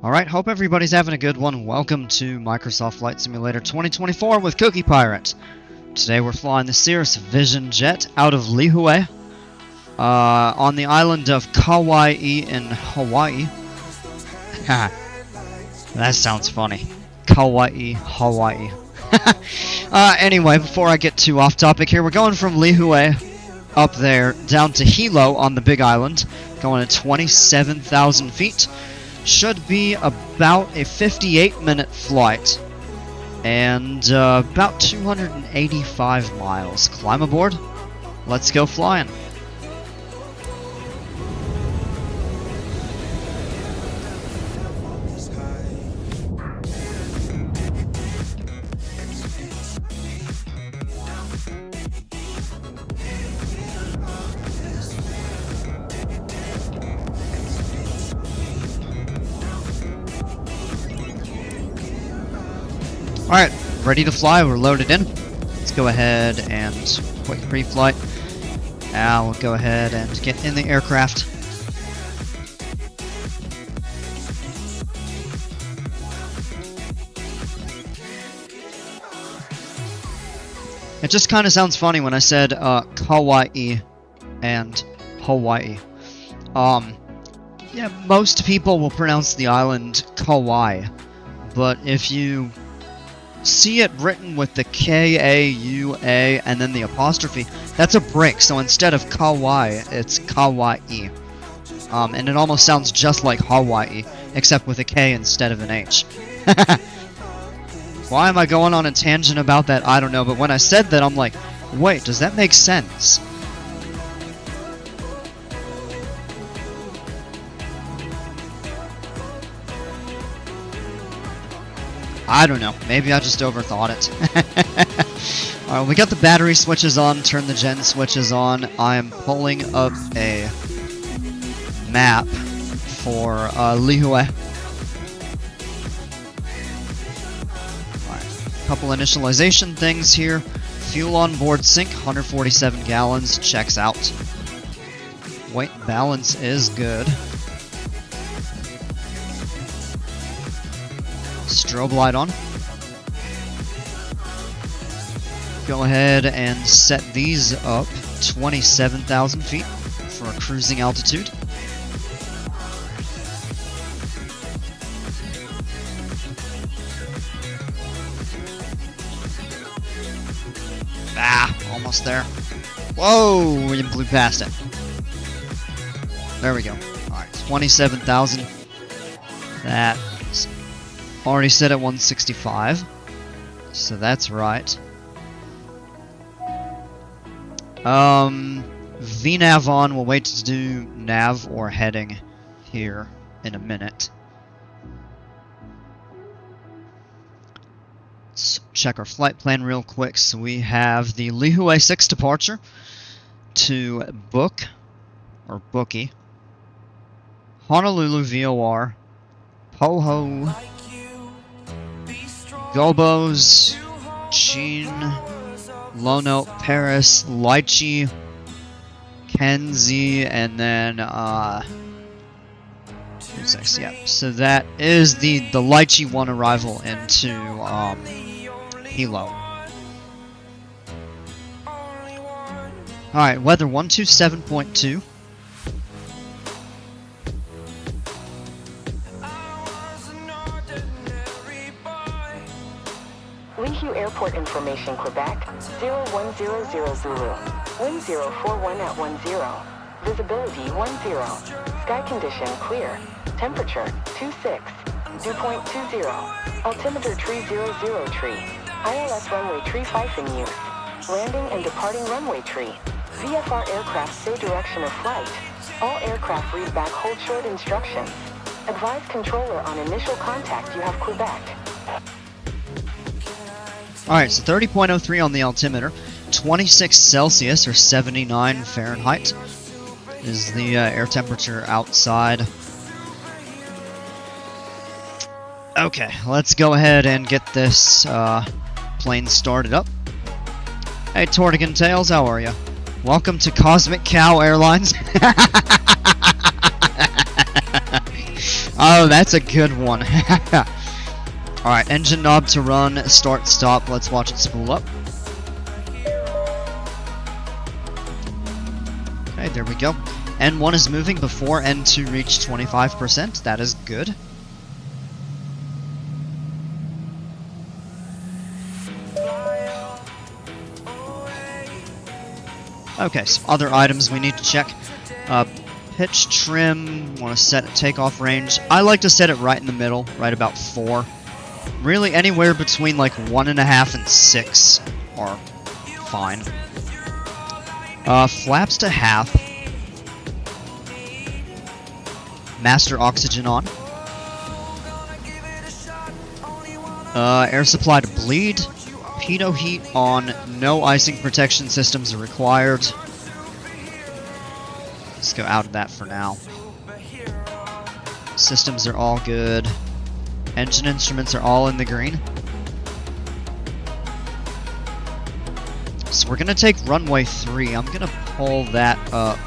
Alright, hope everybody's having a good one. Welcome to Microsoft Flight Simulator 2024 with Cookie Pirate. Today we're flying the Cirrus Vision Jet out of Lihue on the island of Kauai in Hawaii. That sounds funny. Kauai, Hawaii. Anyway, before I get too off topic here, we're going from Lihue up there down to Hilo on the Big Island, going at 27,000 feet. Should be about a 58-minute flight and about 285 miles. Climb aboard. Let's go flying. Alright, ready to fly, we're loaded in. Let's go ahead and quick pre-flight. Now we'll go ahead and get in the aircraft. It just kind of sounds funny when I said Kauai and Hawaii. Yeah, most people will pronounce the island Kauai, but if you see it written with the K-A-U-A and then the apostrophe, that's a break, so instead of Kauai, it's Kauai. And it almost sounds just like Hawaii, except with a K instead of an H. Why am I going on a tangent about that? I don't know, but when I said that, I'm like, wait, does that make sense? I don't know. Maybe I just overthought it. Alright, we got the battery switches on, turn the gen switches on. I am pulling up a map for Lihue. Alright, couple initialization things here. Fuel on board sink, 147 gallons, checks out. Weight balance is good. Strobe light on. Go ahead and set these up 27,000 feet for a cruising altitude. Almost there. Whoa, we blew past it. There we go. Alright, 27,000. That's already set at 165, so that's right. VNav on, we'll wait to do nav or heading here in a minute. Let's check our flight plan real quick. So we have the Lihue 6 departure to Bookie, Honolulu VOR, Poho, Gobos, Chin, Lono, Paris, Lychee, Kenzie, and then yeah. So that is the Lychee 1 arrival into Hilo. Alright, weather 127.2. Lihue Airport Information, Quebec, 0100 Zulu. Wind 041 at 10. Visibility 10. Sky condition clear. Temperature 26. Dew point 20. Altimeter tree 00 tree. ILS runway tree 5 in use. Landing and departing runway tree. VFR aircraft say direction of flight. All aircraft read back hold short instructions. Advise controller on initial contact you have Quebec. Alright, so 30.03 on the altimeter, 26 Celsius or 79 Fahrenheit is the air temperature outside. Okay, let's go ahead and get this plane started up. Hey, Tortigan Tails, how are you? Welcome to Cosmic Cow Airlines. Oh, that's a good one. Alright, engine knob to run, start, stop. Let's watch it spool up. Okay, there we go. N1 is moving before N2 reached 25%. That is good. Okay, so other items we need to check. Pitch trim, want to set takeoff range. I like to set it right in the middle, right about 4. Really, anywhere between like 1.5 and 6 are fine. Flaps to half. Master oxygen on. Air supply to bleed. PHTO heat on. No icing protection systems are required. Let's go out of that for now. Systems are all good. Engine instruments are all in the green. So we're gonna take runway 3. I'm gonna pull that up.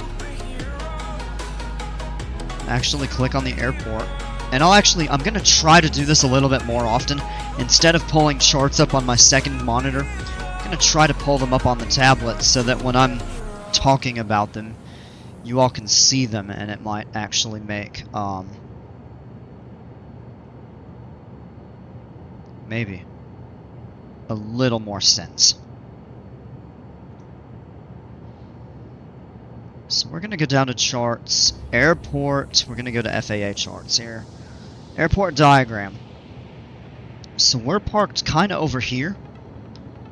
Actually click on the airport. And I'm gonna try to do this a little bit more often. Instead of pulling charts up on my second monitor, I'm gonna try to pull them up on the tablet so that when I'm talking about them, you all can see them, and it might actually make, maybe a little more sense. So we're gonna go down to charts, airport, we're gonna go to FAA charts here. Airport diagram. So we're parked kinda over here.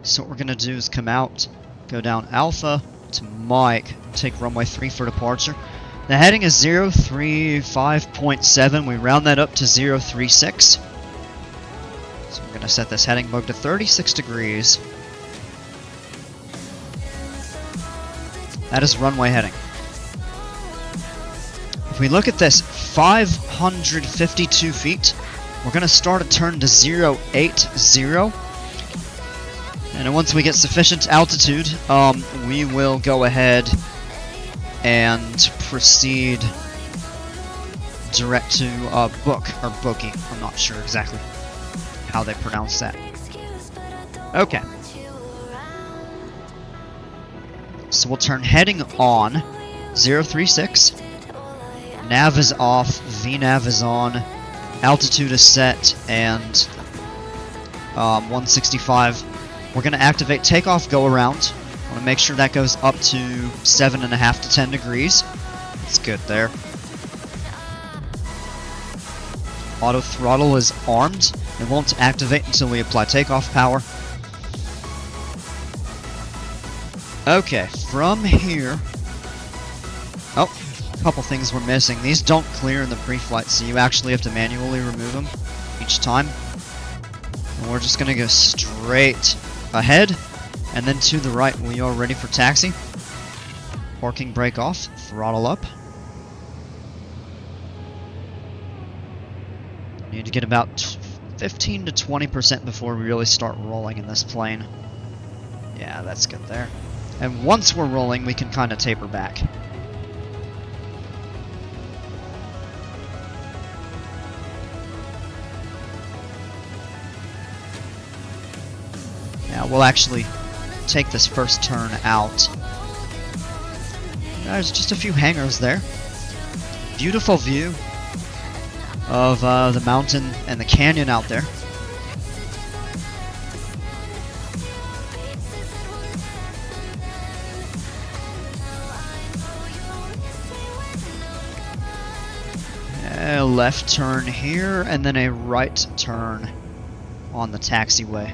So what we're gonna do is come out, go down Alpha to Mike, take runway 3 for departure. The heading is 035.7. We round that up to 036. So we're going to set this heading mode to 36 degrees. That is runway heading. If we look at this, 552 feet. We're going to start a turn to 080. And once we get sufficient altitude, we will go ahead and proceed direct to booking. I'm not sure exactly how they pronounce that. Okay. So we'll turn heading on, 036. Nav is off, VNav is on, altitude is set, and 165. We're going to activate takeoff go around. I want to make sure that goes up to 7.5 to 10 degrees. It's good there. Auto throttle is armed. It won't activate until we apply takeoff power. Okay, from here... Oh, a couple things we're missing. These don't clear in the pre-flight, so you actually have to manually remove them each time. And we're just going to go straight ahead, and then to the right. We are ready for taxi. Parking brake off, throttle up. Need to get about 15 to 20% before we really start rolling in this plane. Yeah, that's good there. And once we're rolling, we can kind of taper back. Now we'll actually take this first turn out. There's just a few hangars there. Beautiful view of the mountain and the canyon out there. A left turn here, and then a right turn on the taxiway.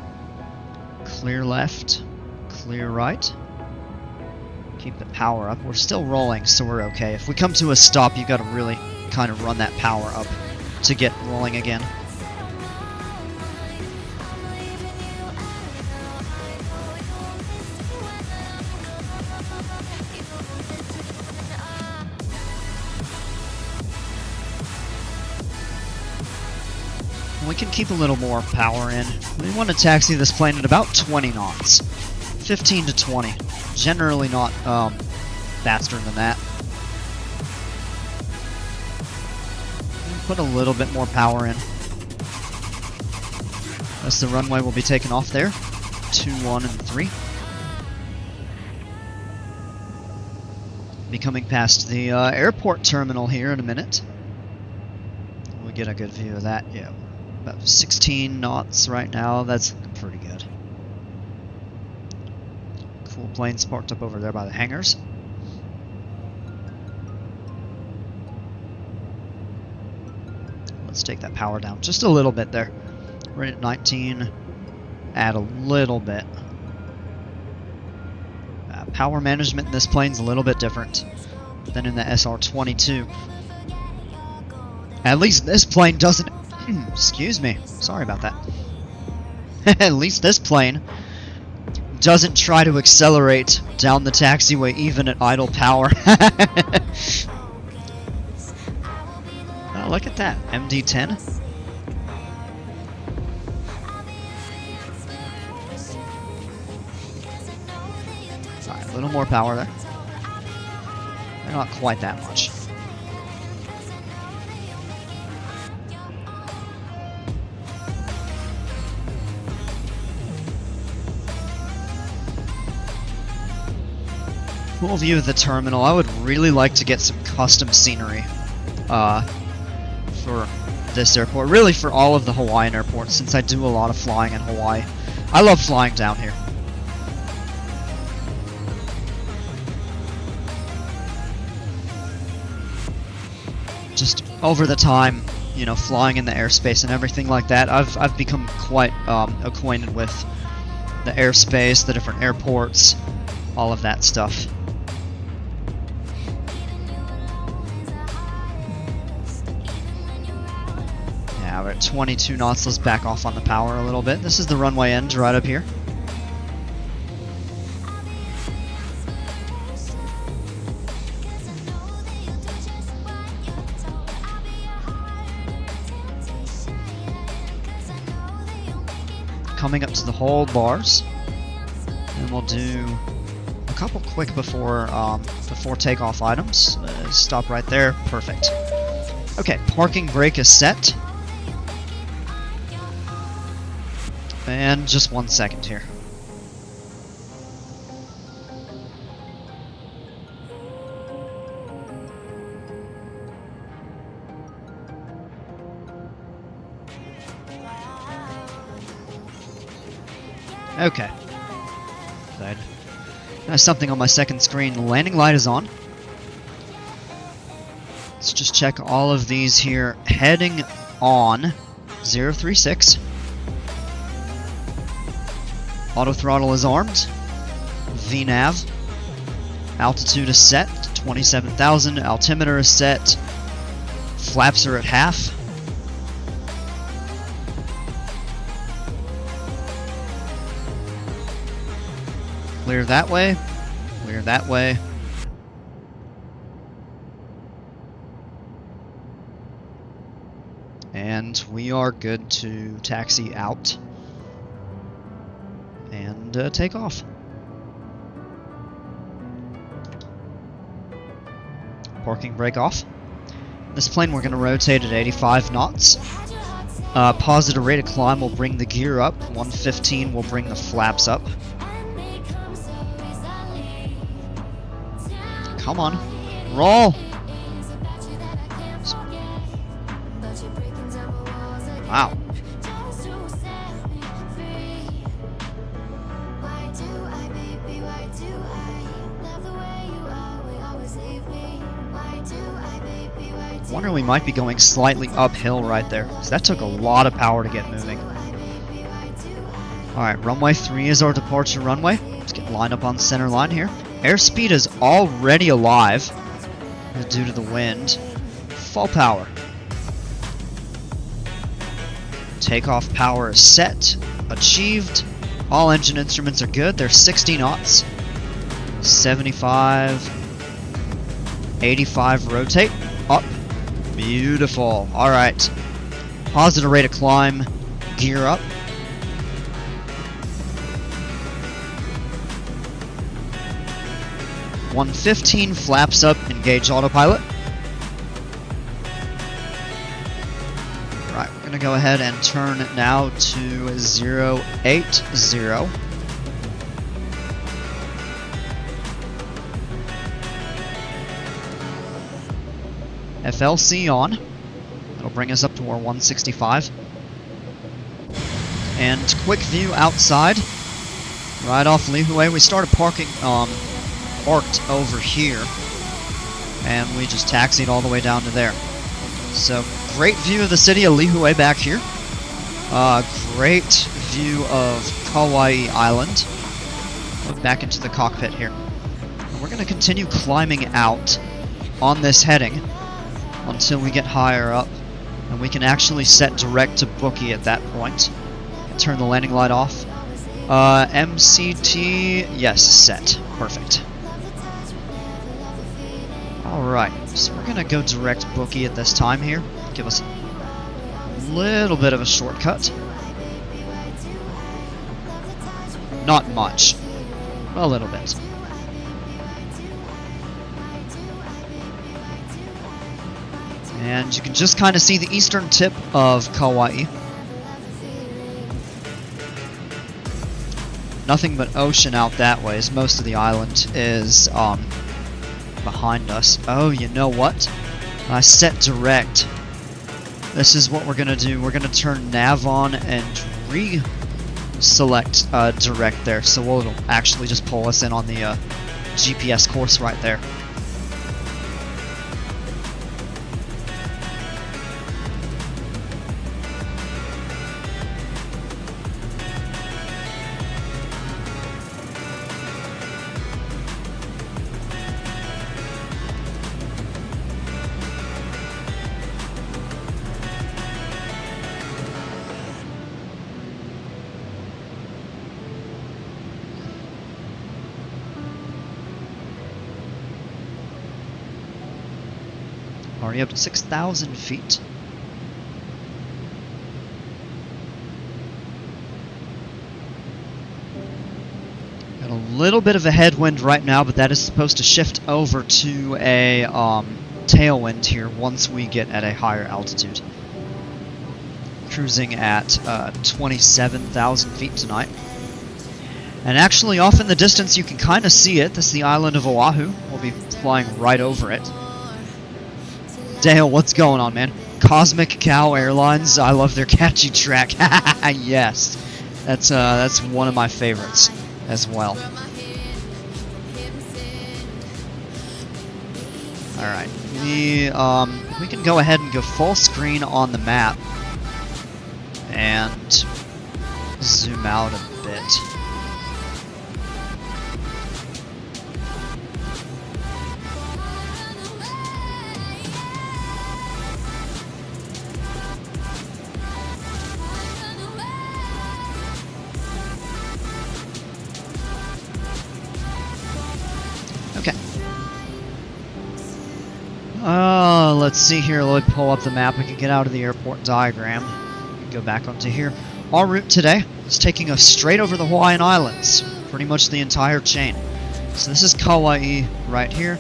Clear left, clear right. Keep the power up. We're still rolling, so we're okay. If we come to a stop, you gotta really kind of run that power up to get rolling again. We can keep a little more power in. We want to taxi this plane at about 20 knots. 15 to 20. Generally not faster than that. put a little bit more power in. As the runway will be taken off there. 2, 1, and 3. Be coming past the airport terminal here in a minute. We'll get a good view of that. Yeah, about 16 knots right now. That's pretty good. Cool planes parked up over there by the hangars. Let's take that power down just a little bit there. We're at 19. Add a little bit. Power management in this plane's a little bit different than in the SR-22. At least this plane doesn't... excuse me. Sorry about that. At least this plane doesn't try to accelerate down the taxiway even at idle power. Oh, look at that. MD-10. Alright, a little more power there. Not quite that much. Cool view of the terminal. I would really like to get some custom scenery for this airport. Really for all of the Hawaiian airports, since I do a lot of flying in Hawaii. I love flying down here. Just over the time, you know, flying in the airspace and everything like that, I've become quite acquainted with the airspace, the different airports, all of that stuff. Yeah, we're at 22 knots. Let's back off on the power a little bit. This is the runway end right up here. Coming up to the hold bars, and we'll do a couple quick before takeoff items. Stop right there. Perfect. Okay, parking brake is set. And just 1 second here. Okay. There's something on my second screen. The landing light is on. Let's just check all of these here. Heading on 036. Auto throttle is armed. VNAV. Altitude is set. 27,000. Altimeter is set. Flaps are at half. Clear that way. Clear that way. And we are good to taxi out and take off. Parking brake off. This plane we're going to rotate at 85 knots. Positive rate of climb will bring the gear up. 115 will bring the flaps up. Come on. Roll! Wow. Wonder we might be going slightly uphill right there, because that took a lot of power to get moving. Alright, runway 3 is our departure runway. Let's get lined up on center line here. Airspeed is already alive due to the wind. Full power. Takeoff power is set. Achieved. All engine instruments are good. They're 60 knots. 75. 85 rotate. Up. Beautiful. Alright. Positive rate of climb. Gear up. .115 flaps up, engage autopilot. gonna go ahead and turn now to 080. FLC on. That'll bring us up to our 165. And quick view outside. Right off Lihue. We started parked over here. And we just taxied all the way down to there. So, great view of the city of Lihue back here. Great view of Kauai Island. Look back into the cockpit here. And we're going to continue climbing out on this heading until we get higher up. And we can actually set direct to Bookie at that point. Turn the landing light off. MCT, yes, set. Perfect. Alright, so we're going to go direct Bookie at this time here. Give us a little bit of a shortcut. Not much. A little bit. And you can just kind of see the eastern tip of Kauai. Nothing but ocean out that way, as most of the island is behind us. Oh, you know what? I set direct. This is what we're going to do. We're going to turn nav on and re-select direct there. So it'll actually just pull us in on the GPS course right there. Already up to 6,000 feet. Got a little bit of a headwind right now, but that is supposed to shift over to a tailwind here once we get at a higher altitude. Cruising at 27,000 feet tonight. And actually, off in the distance, you can kind of see it. This is the island of Oahu. We'll be flying right over it. Dale, what's going on, man? Cosmic Cow Airlines. I love their catchy track. Yes, that's one of my favorites as well. All right, we can go ahead and go full screen on the map and zoom out a bit. Let's see here. Let me pull up the map. We can get out of the airport diagram. We can go back onto here. Our route today is taking us straight over the Hawaiian Islands. Pretty much the entire chain. So this is Kauai right here.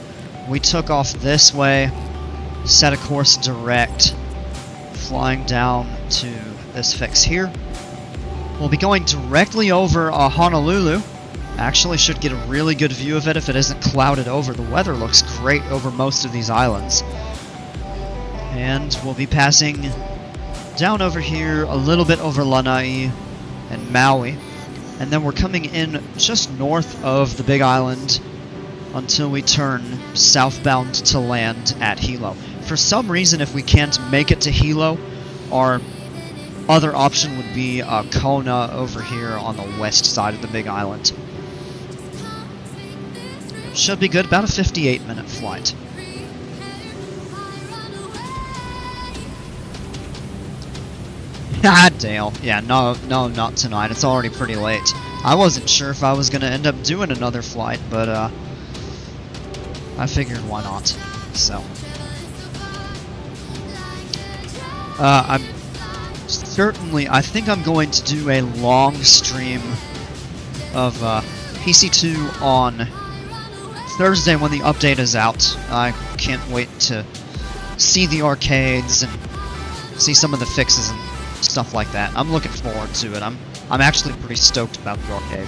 We took off this way, set a course direct, flying down to this fix here. We'll be going directly over Honolulu. Actually should get a really good view of it if it isn't clouded over. The weather looks great over most of these islands. And we'll be passing down over here, a little bit over Lanai and Maui. And then we're coming in just north of the Big Island until we turn southbound to land at Hilo. For some reason, if we can't make it to Hilo, our other option would be Kona over here on the west side of the Big Island. Should be good, about a 58-minute flight. Ah, Dale. Yeah, no, not tonight. It's already pretty late. I wasn't sure if I was going to end up doing another flight, but I figured why not. So, I think I'm going to do a long stream of PC2 on Thursday when the update is out. I can't wait to see the arcades and see some of the fixes and stuff like that. I'm looking forward to it. I'm actually pretty stoked about the arcade.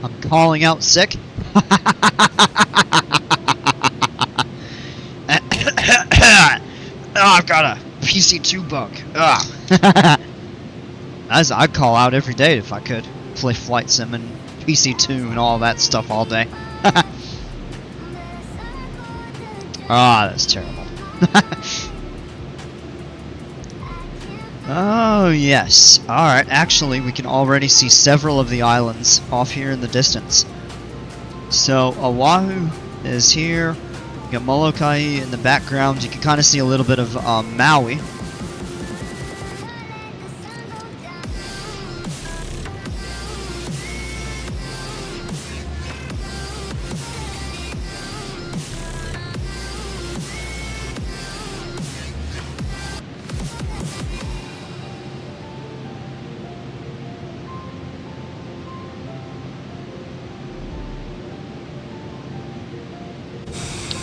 I'm calling out sick. Oh, I've got a PC2 bug. As I'd call out every day if I could. Play Flight Sim and PC2 and all that stuff all day. Ah, that's terrible. Oh, yes. Alright, actually, we can already see several of the islands off here in the distance. So, Oahu is here. You got Molokai in the background. You can kind of see a little bit of Maui.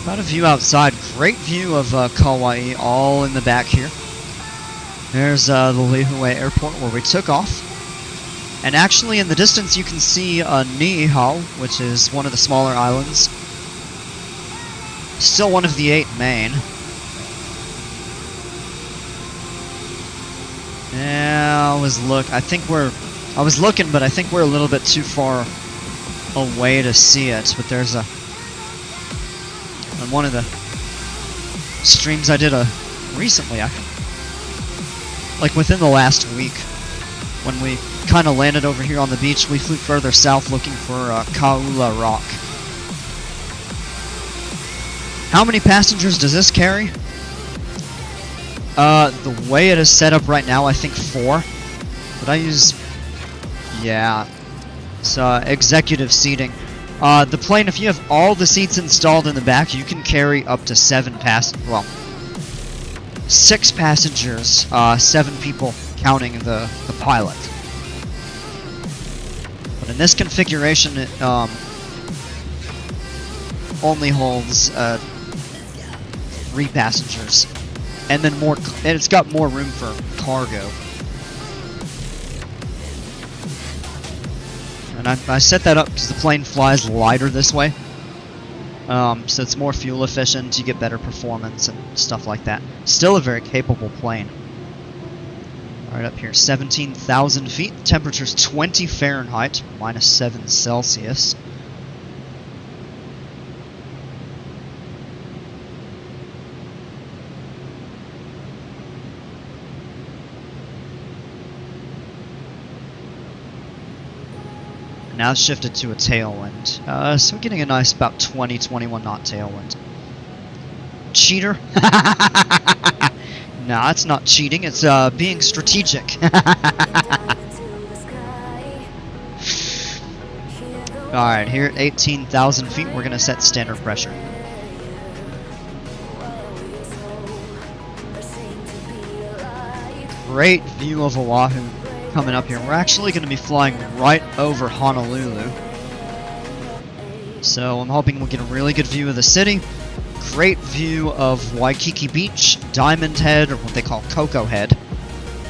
Got a view outside. Great view of Kauai all in the back here. There's the Lihue airport where we took off. And actually in the distance you can see Niihau, which is one of the smaller islands. Still one of the 8 main. Yeah, I was looking, but I think we're a little bit too far away to see it. But there's on one of the streams I did recently, like within the last week, when we kind of landed over here on the beach, we flew further south looking for Kaula Rock. How many passengers does this carry? The way it is set up right now, I think 4. But I use, yeah, it's executive seating. The plane, if you have all the seats installed in the back, you can carry up to 6 passengers, 7 people counting the pilot. But in this configuration, it only holds 3 passengers, and then and it's got more room for cargo. And I set that up because the plane flies lighter this way. So it's more fuel efficient, you get better performance and stuff like that. Still a very capable plane. Alright, up here, 17,000 feet. Temperature's 20 Fahrenheit, -7 Celsius. Now it's shifted to a tailwind. So we're getting a nice about 20-21 knot tailwind. Cheater? Nah, it's not cheating, it's being strategic. Alright, here at 18,000 feet, we're going to set standard pressure. Great view of Oahu coming up here. We're actually going to be flying right over Honolulu. So I'm hoping we'll get a really good view of the city. Great view of Waikiki Beach, Diamond Head, or what they call Coco Head.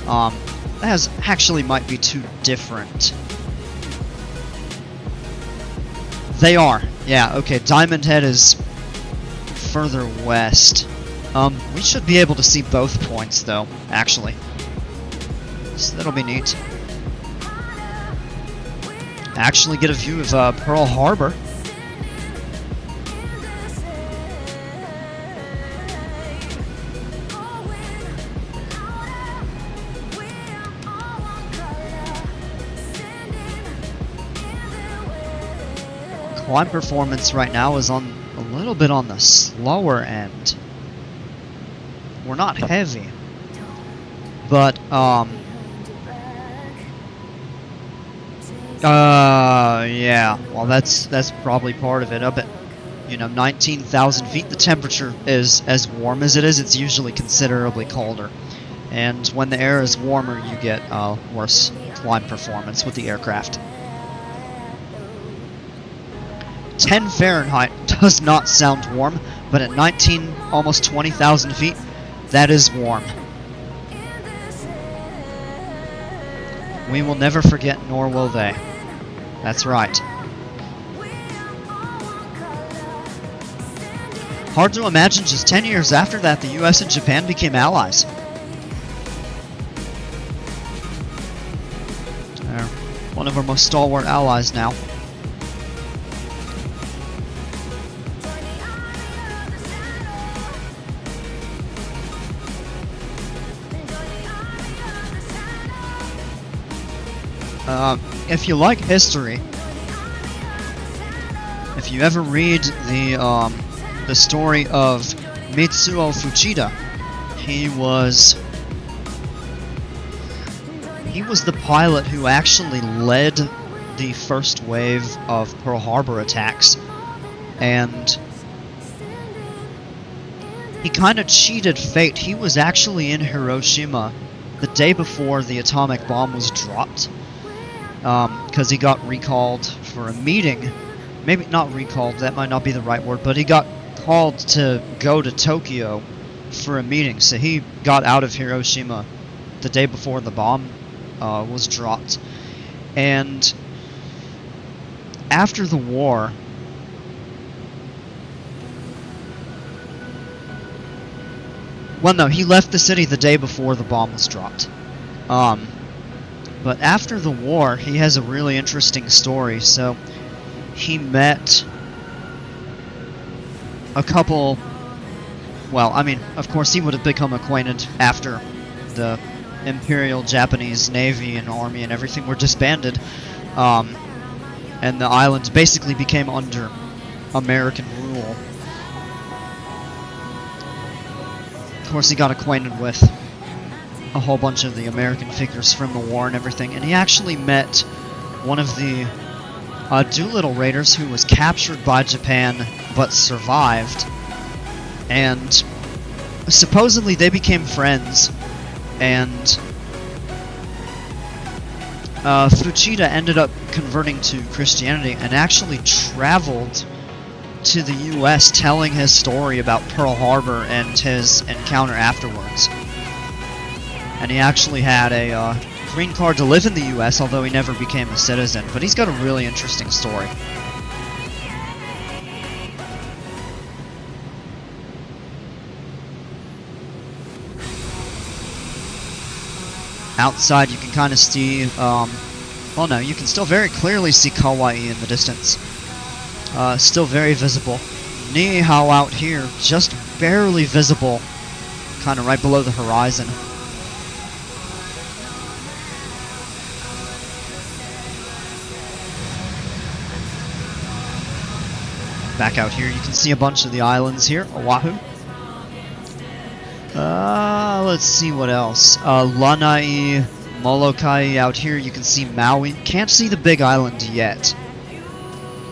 That actually might be too different. They are. Yeah, okay, Diamond Head is further west. We should be able to see both points, though, actually. So that'll be neat. Actually get a view of Pearl Harbor. Climb performance right now is on a little bit on the slower end. were not heavy, but yeah, well, that's probably part of it. Up at, 19,000 feet, the temperature is as warm as it is. It's usually considerably colder, and when the air is warmer, you get worse climb performance with the aircraft. 10 Fahrenheit does not sound warm, but at 19, almost 20,000 feet, that is warm. We will never forget, nor will they. That's right. Hard to imagine just 10 years after that, the US and Japan became allies. They're one of our most stalwart allies now. If you like history, if you ever read the story of Mitsuo Fuchida, he was the pilot who actually led the first wave of Pearl Harbor attacks, and he kind of cheated fate. He was actually in Hiroshima the day before the atomic bomb was dropped, because he got recalled for a meeting. Maybe not recalled, that might not be the right word, but he got called to go to Tokyo for a meeting. So he got out of Hiroshima the day before the bomb was dropped. And after the war, well, no, he left the city the day before the bomb was dropped. But after the war, he has a really interesting story. So he met a couple, well, I mean, of course he would have become acquainted after the Imperial Japanese Navy and Army and everything were disbanded, and the islands basically became under American rule. Of course, he got acquainted with a whole bunch of the American figures from the war and everything, and he actually met one of the Doolittle Raiders who was captured by Japan but survived, and supposedly they became friends, and Fuchida ended up converting to Christianity and actually traveled to the US telling his story about Pearl Harbor and his encounter afterwards. And he actually had a green card to live in the US, although he never became a citizen. But he's got a really interesting story. Outside you can kind of see, well no, you can still very clearly see Kauai in the distance. Still very visible. Nihao out here, just barely visible, kind of right below the horizon. Back out here, you can see a bunch of the islands here. Oahu. Let's see what else. Lanai, Molokai out here. You can see Maui. Can't see the big island yet.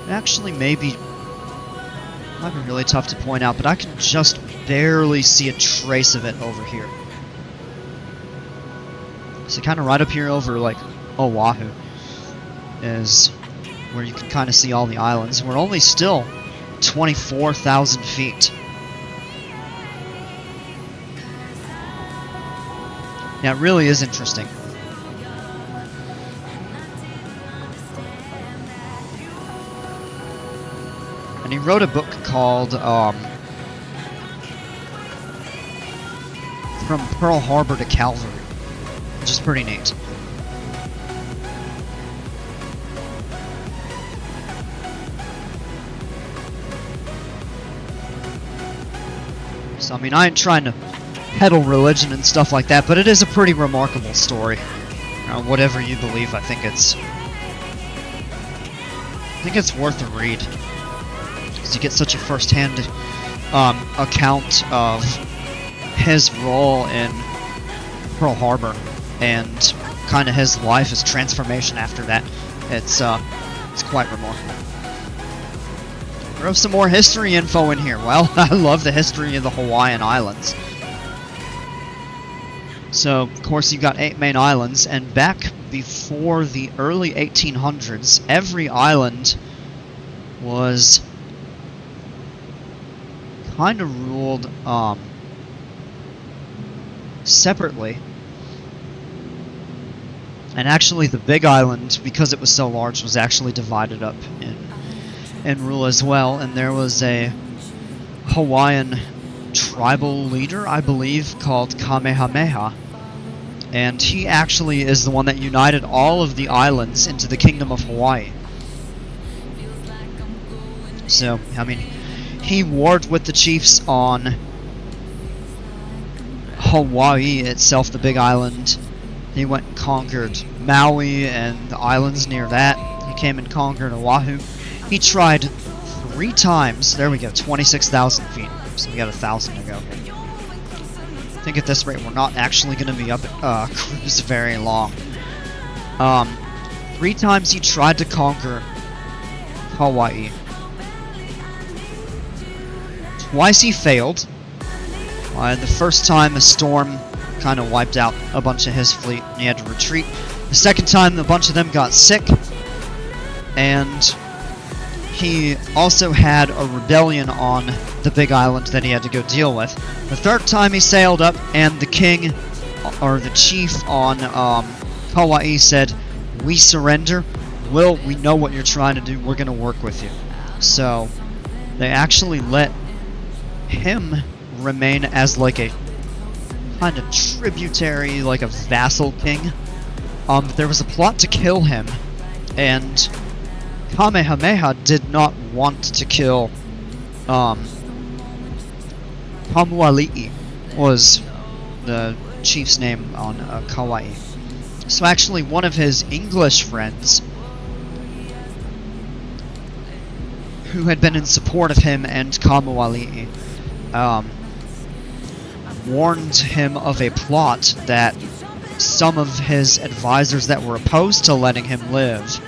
Actually, might be really tough to point out, but I can just barely see a trace of it over here. So kind of right up here over, like, Oahu is where you can kind of see all the islands. We're only still 24,000 feet. Yeah, it really is interesting. And he wrote a book called From Pearl Harbor to Calvary, which is pretty neat. So, I mean, I ain't trying to peddle religion and stuff like that, but it is a pretty remarkable story. Whatever you believe, I think it's worth a read, because you get such a first-hand account of his role in Pearl Harbor and kind of his life, his transformation after that. It's quite remarkable. Throw some more history info in here. Well, I love the history of the Hawaiian Islands. So, of course, you've got 8 main islands, and back before the early 1800s, every island was kind of ruled separately. And actually the big island, because it was so large, was actually divided up in rule as well. And there was a Hawaiian tribal leader, I believe, called Kamehameha. And he actually is the one that united all of the islands into the Kingdom of Hawaii. So, I mean, he warred with the chiefs on Hawaii itself, the big island. He went and conquered Maui and the islands near that. He came and conquered Oahu. He tried 3 times. There we go, 26,000 feet. So we got 1,000 to go here. I think at this rate we're not actually going to be up at cruise very long. 3 times he tried to conquer Hawaii. Twice he failed. The first time a storm kind of wiped out a bunch of his fleet and he had to retreat. The second time a bunch of them got sick, and he also had a rebellion on the big island that he had to go deal with. The third time he sailed up, and the king, or the chief on Hawaii said, "We surrender. We know what you're trying to do. We're going to work with you." So they actually let him remain as like a kind of tributary, like a vassal king. There was a plot to kill him, and Kamehameha did not want to kill Kamuali'i was the chief's name on Kauai. So actually one of his English friends who had been in support of him and Kamuali'i warned him of a plot that some of his advisors that were opposed to letting him live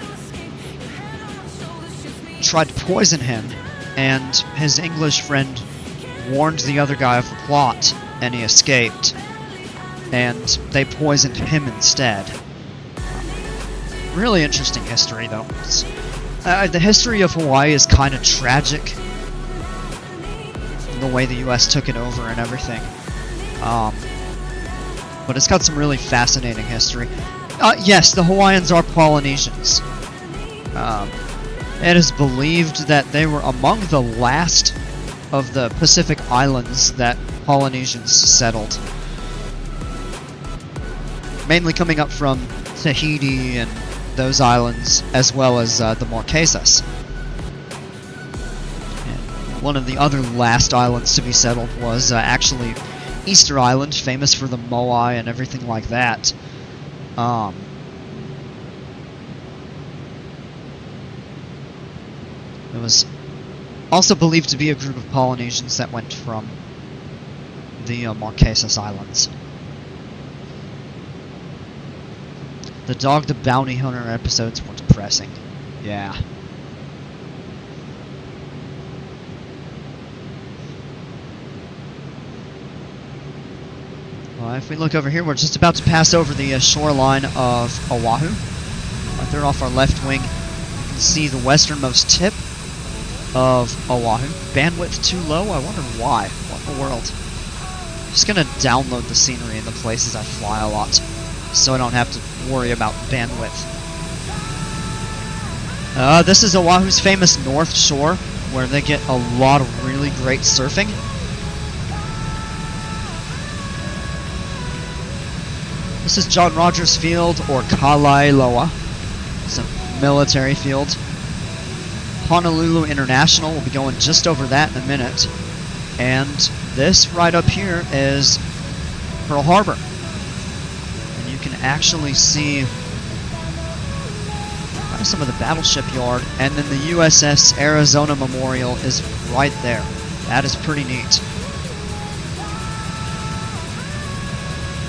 tried to poison him, and his English friend warned the other guy of the plot, and he escaped, and they poisoned him instead. Really interesting history, though. The history of Hawaii is kind of tragic, the way the US took it over and everything. But it's got some really fascinating history. Yes, the Hawaiians are Polynesians. It is believed that they were among the last of the Pacific islands that Polynesians settled. Mainly coming up from Tahiti and those islands, as well as the Marquesas. And one of the other last islands to be settled was actually Easter Island, famous for the moai and everything like that. It was also believed to be a group of Polynesians that went from the Marquesas Islands. The Dog the Bounty Hunter episodes were depressing. Yeah. If we look over here, we're just about to pass over the shoreline of Oahu. Right there off our left wing, you can see the westernmost tip of Oahu. Bandwidth too low? I wonder why. What in the world? I'm just going to download the scenery and the places I fly a lot, so I don't have to worry about bandwidth. This is Oahu's famous North Shore, where they get a lot of really great surfing. This is John Rogers Field, or Kalailoa. It's a military field. Honolulu International, will be going just over that in a minute. And this right up here is Pearl Harbor. And you can actually see some of the battleship yard, and then the USS Arizona Memorial is right there. That is pretty neat.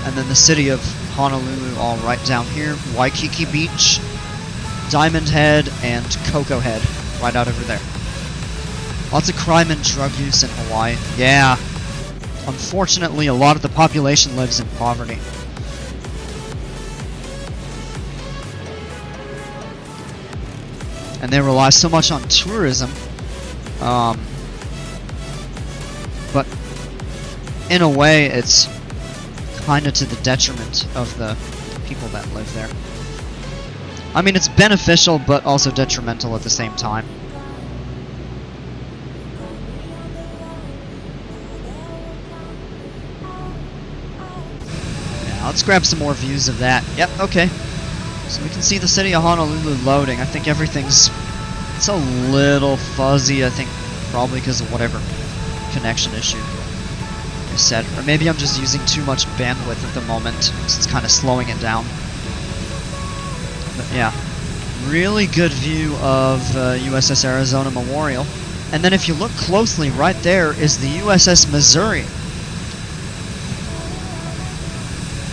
and then the city of Honolulu all right down here, Waikiki Beach, Diamond Head, and Cocoa Head right out over there. Lots of crime and drug use in Hawaii. Yeah. Unfortunately, a lot of the population lives in poverty. And they rely so much on tourism. But in a way, it's kind of to the detriment of the people that live there. I mean, it's beneficial, but also detrimental at the same time. Yeah, let's grab some more views of that. Yep, okay. So we can see the city of Honolulu loading. I think everything's... it's a little fuzzy, I think probably because of whatever connection issue I said. Or maybe I'm just using too much bandwidth at the moment, so it's kind of slowing it down. But yeah, really good view of USS Arizona Memorial. And then if you look closely, right there is the USS Missouri.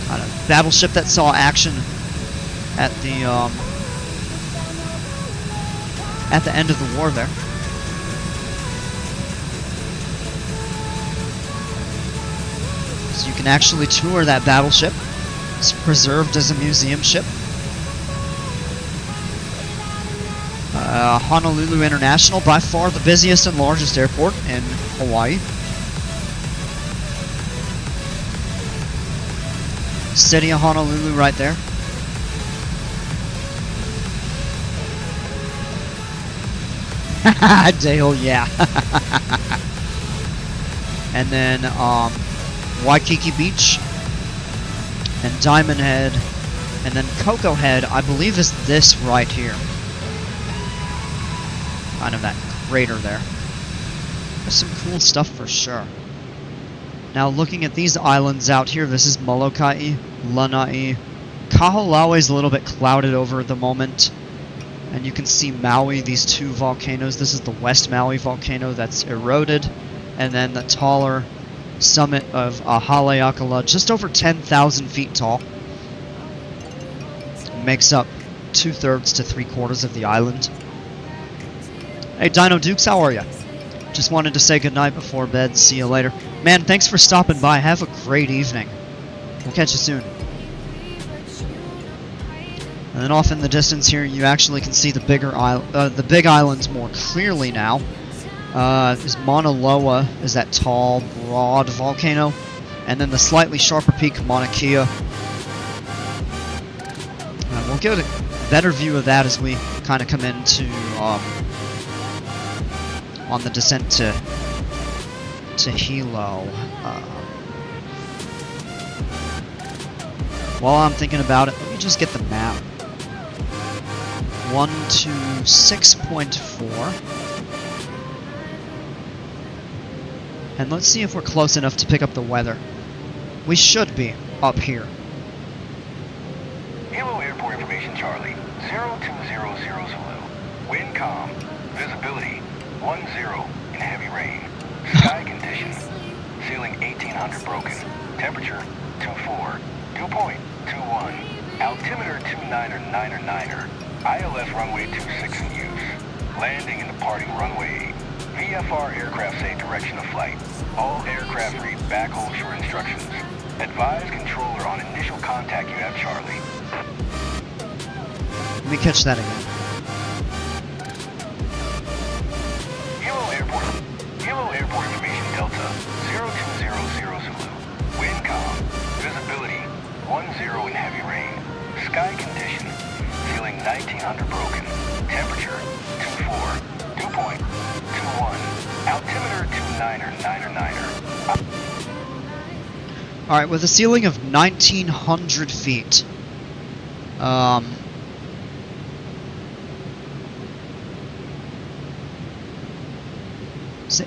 Kind of battleship that saw action at the end of the war there. So you can actually tour that battleship. It's preserved as a museum ship. Honolulu International, by far the busiest and largest airport in Hawaii. City of Honolulu right there. Dale, yeah. And then Waikiki Beach and Diamond Head, and then Cocoa Head, I believe, is this right here. Kind of that crater there. There's some cool stuff for sure. Now looking at these islands out here, this is Molokai, Lanai. Kaho'olawe is a little bit clouded over at the moment. And you can see Maui, these two volcanoes. This is the West Maui volcano that's eroded. And then the taller summit of Haleakala, just over 10,000 feet tall. Makes up 2/3 to 3/4 of the island. Hey Dino Dukes, how are ya? Just wanted to say goodnight before bed. See you later. Man, thanks for stopping by. Have a great evening. We'll catch you soon. And then off in the distance here, you actually can see the big islands more clearly now. There's Mauna Loa, is that tall, broad volcano, and then the slightly sharper peak, Mauna Kea. We'll get a better view of that as we kind of come into on the descent to Hilo. While I'm thinking about it, let me just get the map. 126.4. And let's see if we're close enough to pick up the weather. We should be up here. Hilo Airport Information Charlie, 0200 Zulu. Wind calm. Visibility 10 in heavy rain. Sky condition. Ceiling 1800 broken. Temperature 24. Dew point 21. Altimeter 29er. ILS runway 26 in use. Landing and departing runway 8. VFR aircraft say direction of flight. All aircraft read backhaul shore instructions. Advise controller on initial contact you have, Charlie. Let me catch that again. Hilo Airport Information Delta 0200 Zulu. Wind calm. Visibility 10 in heavy rain. Sky condition. Ceiling 1900 broken. Temperature 24. Dew point 21. Altimeter 29er. Alright, with a ceiling of 1900 feet.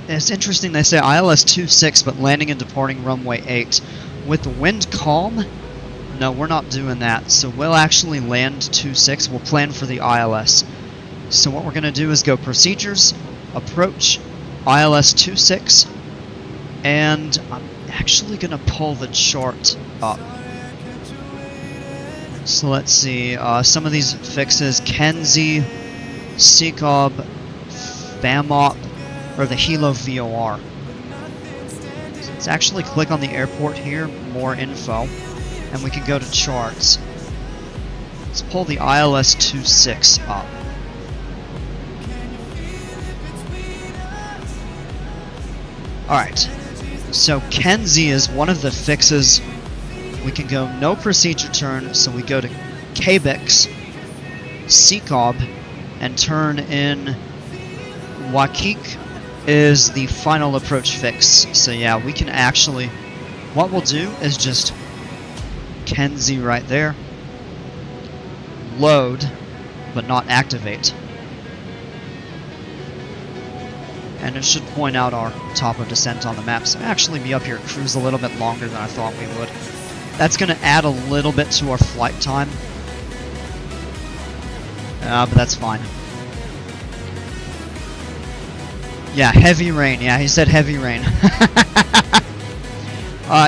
It's interesting they say ILS 26, but landing and departing runway 8. With the wind calm, no, we're not doing that. So we'll actually land 26. We'll plan for the ILS. So what we're going to do is go procedures, approach, ILS 26, and I'm actually going to pull the chart up So let's see, some of these fixes, Kenzie, Seacob, FAMOP, or the Hilo VOR. So let's actually click on the airport here, more info, and we can go to charts. Let's pull the ILS-26 up. Alright, so Kenzie is one of the fixes. We can go no procedure turn, so we go to KBIX, Seacob, and turn in Waikik is the final approach fix. So yeah, we can actually, what we'll do is just Kenzie right there, load, but not activate. And it should point out our top of descent on the map. So actually be up here at cruise a little bit longer than I thought we would. That's going to add a little bit to our flight time. But that's fine. Yeah, heavy rain. Yeah, he said heavy rain.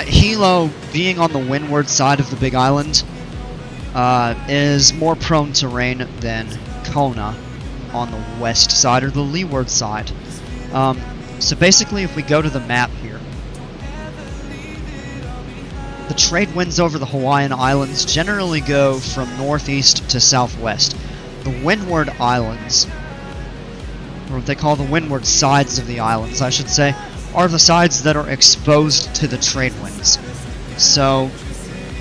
Hilo, being on the windward side of the Big Island, is more prone to rain than Kona on the west side or the leeward side. So basically, if we go to the map here, the trade winds over the Hawaiian Islands generally go from northeast to southwest. The windward islands, or what they call the windward sides of the islands, I should say, are the sides that are exposed to the trade winds. So,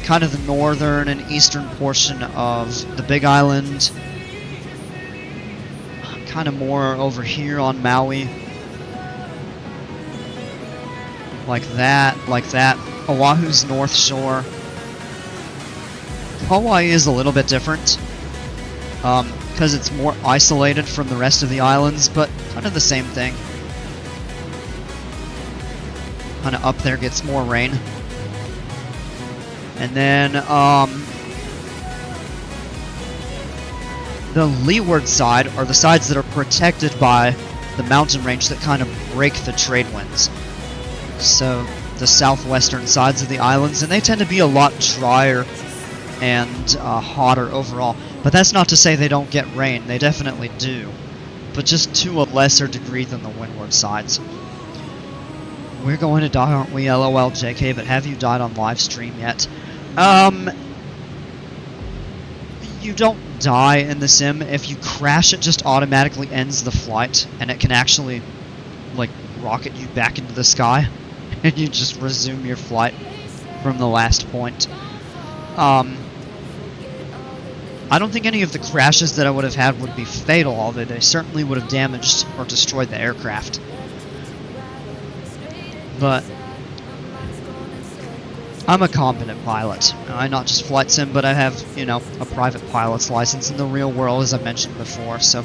kind of the northern and eastern portion of the Big Island, kind of more over here on Maui, like that, Oahu's North Shore. Hawaii is a little bit different, because it's more isolated from the rest of the islands, but kind of the same thing. Kind of up there gets more rain. And then, the leeward side are the sides that are protected by the mountain range that kind of break the trade winds. So, the southwestern sides of the islands, and they tend to be a lot drier and hotter overall. But that's not to say they don't get rain, they definitely do. But just to a lesser degree than the windward sides. We're going to die, aren't we, LOL JK, but have you died on live stream yet? You don't die in the sim. If you crash, it just automatically ends the flight, and it can actually, like, rocket you back into the sky, and you just resume your flight from the last point. I don't think any of the crashes that I would have had would be fatal, although they certainly would have damaged or destroyed the aircraft. But I'm a competent pilot. I not just flight sim, but I have, you know, a private pilot's license in the real world, as I mentioned before, so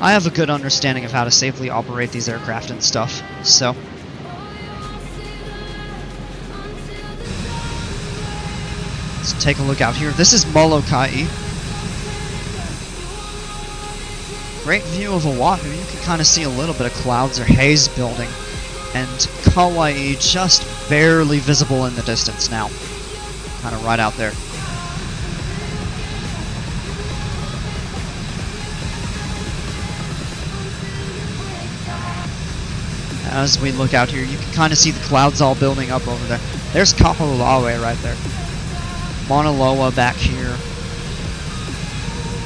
I have a good understanding of how to safely operate these aircraft and stuff, so. Let's take a look out here. This is Molokai. Great view of Oahu. You can kind of see a little bit of clouds or haze building. And Kauai just barely visible in the distance now. Kind of right out there. As we look out here, you can kind of see the clouds all building up over there. There's Kapolauea right there. Mauna Loa back here.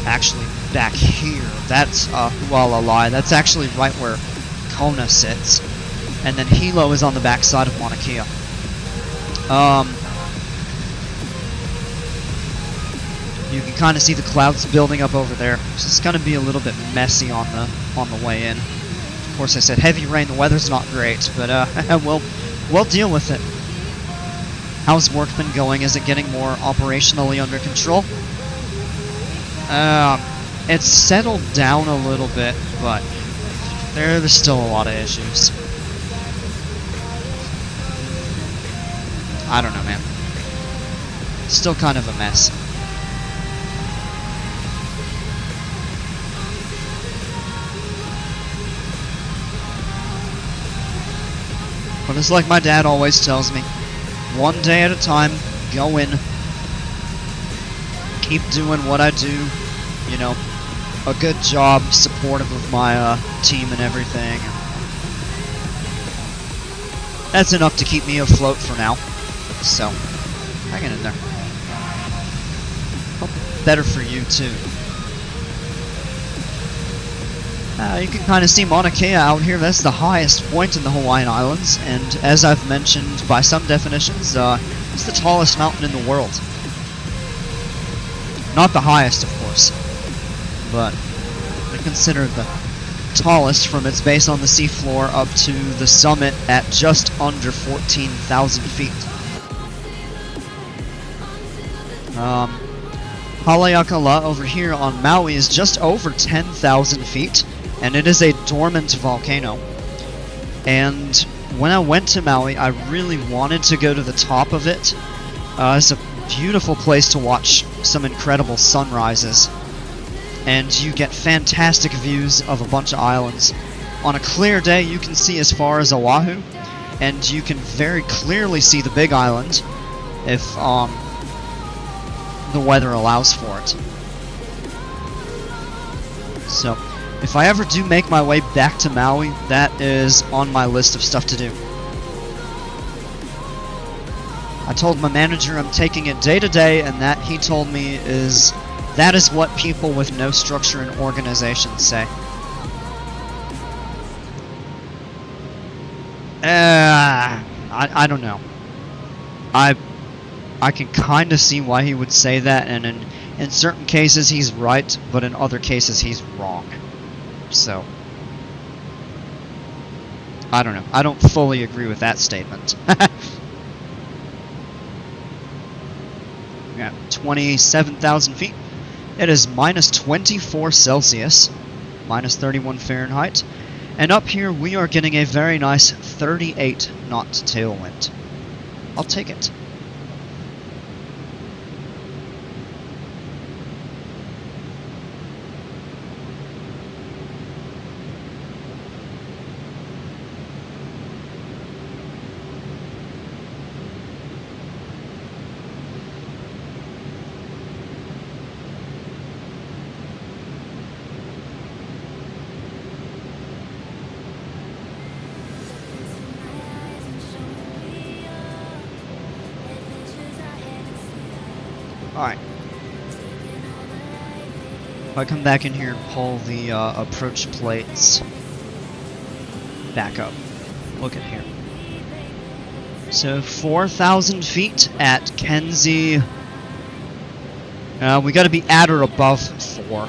Actually, back here. That's Hualalai. That's actually right where Kona sits. And then Hilo is on the back side of Mauna Kea. You can kind of see the clouds building up over there. So it's going to be a little bit messy on the way in. Of course, I said heavy rain. The weather's not great, but we'll deal with it. How's work been going? Is it getting more operationally under control? It's settled down a little bit, but there's still a lot of issues. I don't know, man. Still kind of a mess. But it's like my dad always tells me, one day at a time, go in, keep doing what I do, you know, a good job, supportive of my team and everything. That's enough to keep me afloat for now. So, hang in there. Hope better for you too. You can kind of see Mauna Kea out here. That's the highest point in the Hawaiian Islands, and as I've mentioned, by some definitions, it's the tallest mountain in the world. Not the highest, of course, but considered the tallest from its base on the seafloor up to the summit at just under 14,000 feet. Haleakala over here on Maui is just over 10,000 feet, and it is a dormant volcano. And when I went to Maui, I really wanted to go to the top of it. It's a beautiful place to watch some incredible sunrises, and you get fantastic views of a bunch of islands. On a clear day, you can see as far as Oahu, and you can very clearly see the Big Island if the weather allows for it. So, if I ever do make my way back to Maui, that is on my list of stuff to do. I told my manager I'm taking it day to day, and that he told me that is what people with no structure and organization say. I don't know. I can kind of see why he would say that, and in certain cases he's right, but in other cases he's wrong. So, I don't know. I don't fully agree with that statement. Yeah, 27,000 feet. It is minus 24 Celsius, minus 31 Fahrenheit. And up here we are getting a very nice 38 knot tailwind. I'll take it. Alright. If I come back in here and pull the approach plates back up, look at here. So 4,000 feet at Kenzie. We got to be at or above 4.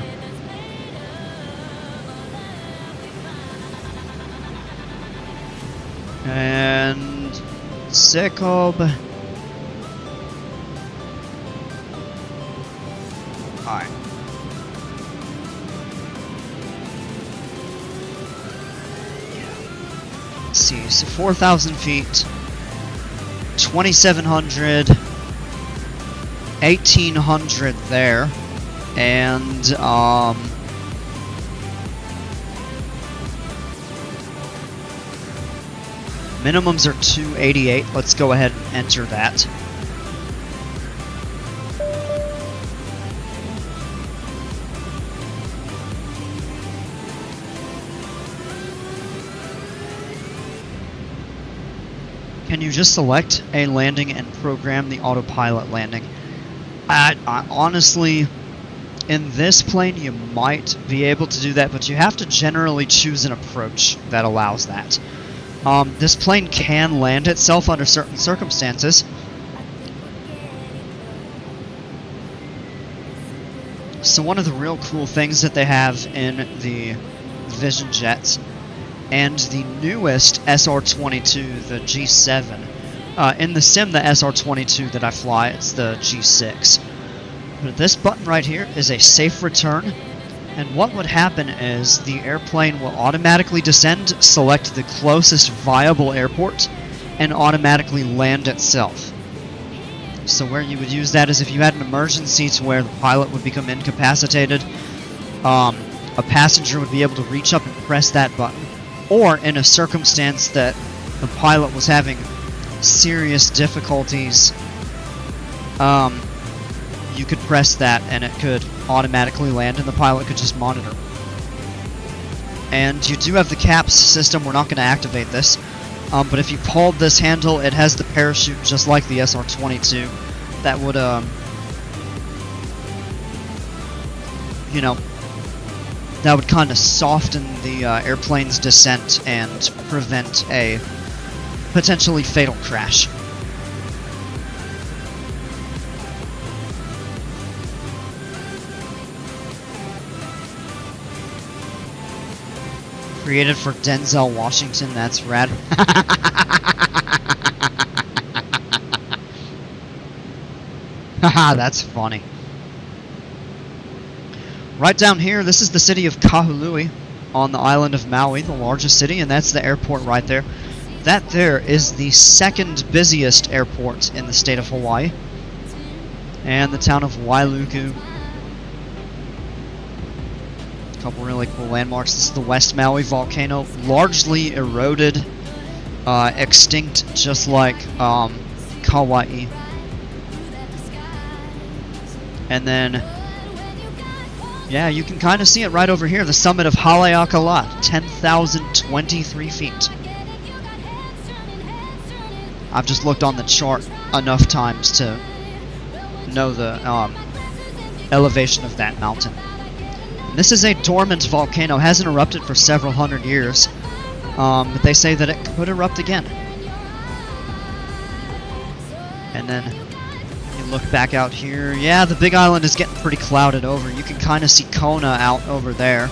And Sekob. Alright. Let's see, so 4,000 feet, 2,700, 1,800 there, and, minimums are 288. Let's go ahead and enter that. Can you just select a landing and program the autopilot landing? I honestly, in this plane, you might be able to do that, but you have to generally choose an approach that allows that. This plane can land itself under certain circumstances. So one of the real cool things that they have in the Vision jets and the newest SR-22, the G7. In the sim, the SR-22 that I fly, it's the G6. But this button right here is a safe return, and what would happen is the airplane will automatically descend, select the closest viable airport, and automatically land itself. So where you would use that is if you had an emergency to where the pilot would become incapacitated, a passenger would be able to reach up and press that button. Or in a circumstance that the pilot was having serious difficulties you could press that and it could automatically land and the pilot could just monitor. And you do have the CAPS system. We're not going to activate this. But if you pulled this handle, it has the parachute just like the SR-22. That would, you know, that would kind of soften the airplane's descent and prevent a potentially fatal crash. Created for Denzel Washington, that's rad. Haha, that's funny. Right down here, this is the city of Kahului on the island of Maui, the largest city, and that's the airport right there. That there is the second busiest airport in the state of Hawaii. And the town of Wailuku. A couple really cool landmarks. This is the West Maui volcano, largely eroded, extinct, just like Kauai. And then, yeah, you can kind of see it right over here, the summit of Haleakala, 10,023 feet. I've just looked on the chart enough times to know the elevation of that mountain. And this is a dormant volcano, hasn't erupted for several hundred years, but they say that it could erupt again. And then you look back out here, yeah, the Big Island is getting pretty clouded over. You can kind of see Kona out over there.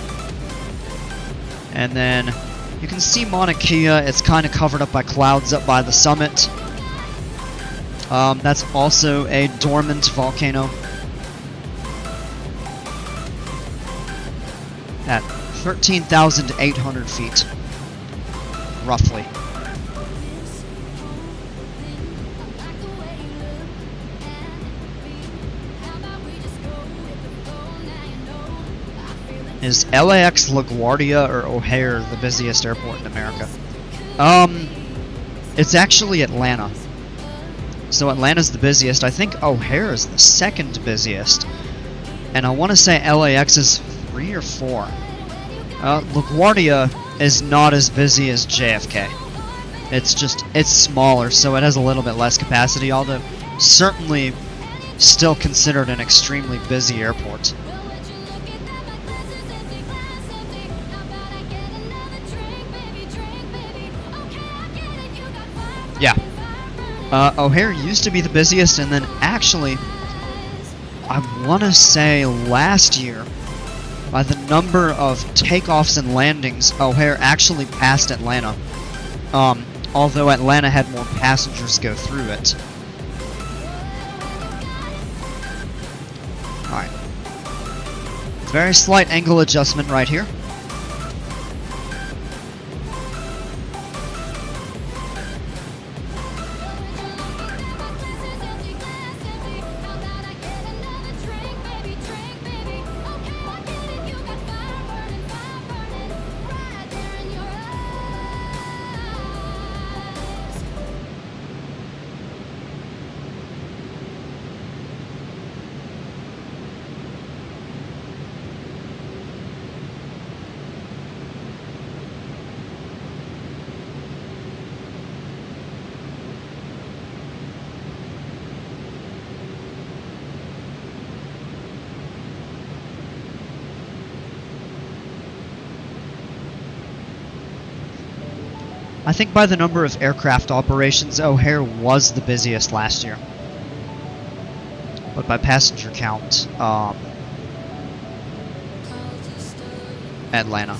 And then you can see Mauna Kea, it's kind of covered up by clouds up by the summit. That's also a dormant volcano at 13,800 feet, roughly. Is LAX LaGuardia or O'Hare the busiest airport in America? It's actually Atlanta. So Atlanta's the busiest. I think O'Hare is the second busiest. And I want to say LAX is 3 or 4. LaGuardia is not as busy as JFK. It's smaller, so it has a little bit less capacity, although certainly still considered an extremely busy airport. Yeah. O'Hare used to be the busiest, and then actually, I want to say last year, by the number of takeoffs and landings, O'Hare actually passed Atlanta. Although Atlanta had more passengers go through it. Alright. Very slight angle adjustment right here. I think by the number of aircraft operations, O'Hare was the busiest last year. But by passenger count, Atlanta.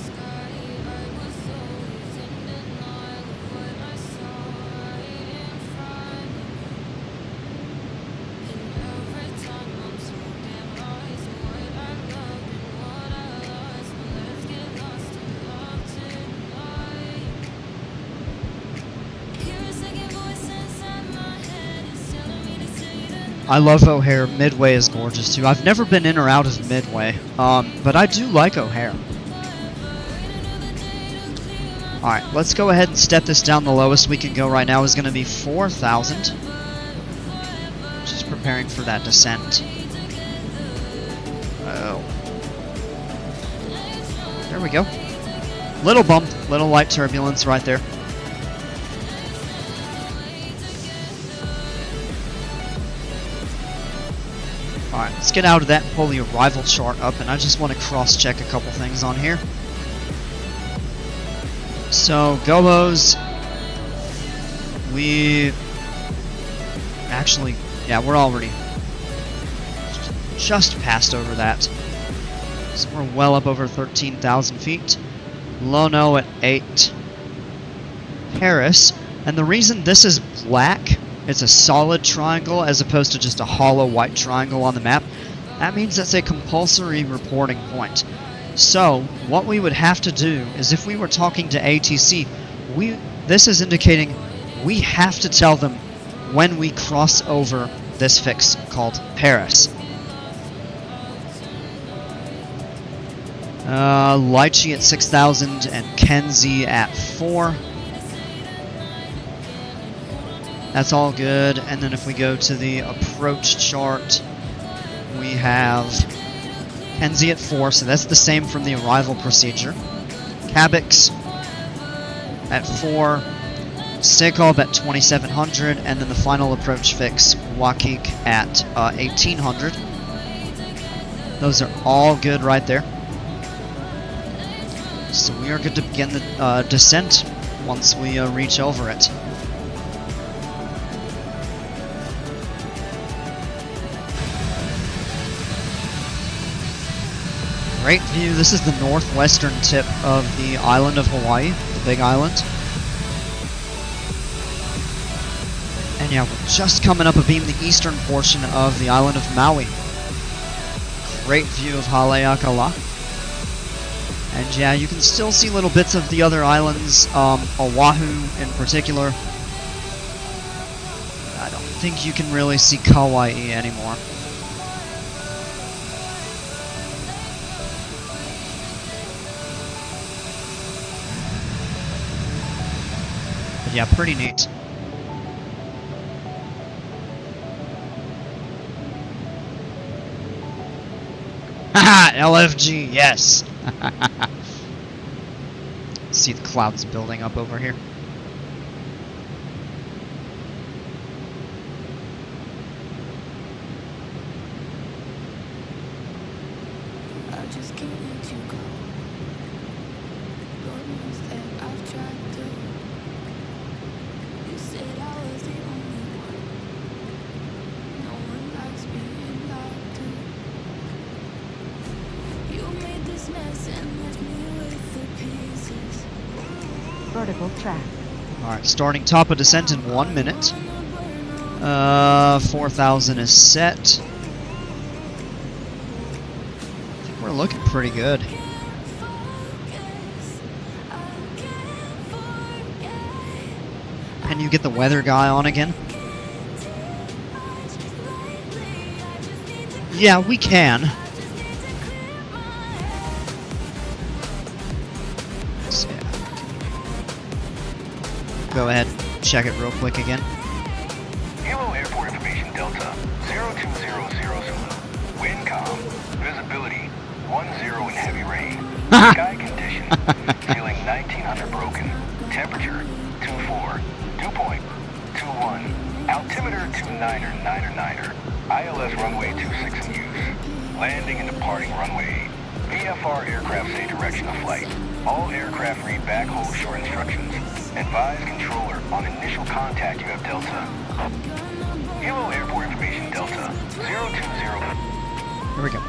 I love O'Hare. Midway is gorgeous too. I've never been in or out of Midway, but I do like O'Hare. Alright, let's go ahead and step this down. The lowest we can go right now is going to be 4,000. Just preparing for that descent. we go. Little bump, little light turbulence right there. Alright, let's get out of that and pull the arrival chart up, and I just want to cross-check a couple things on here. So, Gobos, we actually, yeah, we're already just passed over that. So we're well up over 13,000 feet. Lono at 8. Paris, and the reason this is black, it's a solid triangle as opposed to just a hollow white triangle on the map, that means that's a compulsory reporting point. So, what we would have to do is if we were talking to ATC, this is indicating we have to tell them when we cross over this fix called Paris. Lychee at 6,000 and Kenzie at 4. That's all good. And then if we go to the approach chart, we have Kenzie at 4, so that's the same from the arrival procedure. Cabix at 4. Stakov at 2,700, and then the final approach fix, Wakik at 1,800. Those are all good right there. So we are good to begin the descent once we reach over it. Great view. This is the northwestern tip of the island of Hawaii, the Big Island. And yeah, we're just coming up abeam the eastern portion of the island of Maui. Great view of Haleakala. And yeah, you can still see little bits of the other islands, Oahu in particular. I don't think you can really see Kauai anymore. But yeah, pretty neat. Haha, LFG, yes! See the clouds building up over here. I just can't let you go. Lord knows that I've tried to. You said I was the only one. No one likes being lied to. You made this mess and left me with the pieces. Vertical track. Alright, starting top of descent in 1 minute. 4,000 is set. I think we're looking pretty good. Can you get the weather guy on again? Yeah, we can. So, yeah. Go ahead, check it real quick again. Hilo Airport Information Delta 0200 Zulu. Wind calm. Visibility 10 in heavy rain. Sky condition. Feeling 1900 broken. Temperature 24. Dew point 21. Altimeter 29er. ILS runway 26 in use. Landing and departing runway 8. VFR aircraft say direction of flight. All aircraft read back hold short instructions. Advise controller on initial contact you have Delta. Hilo Airport Information Delta 020. Here we go.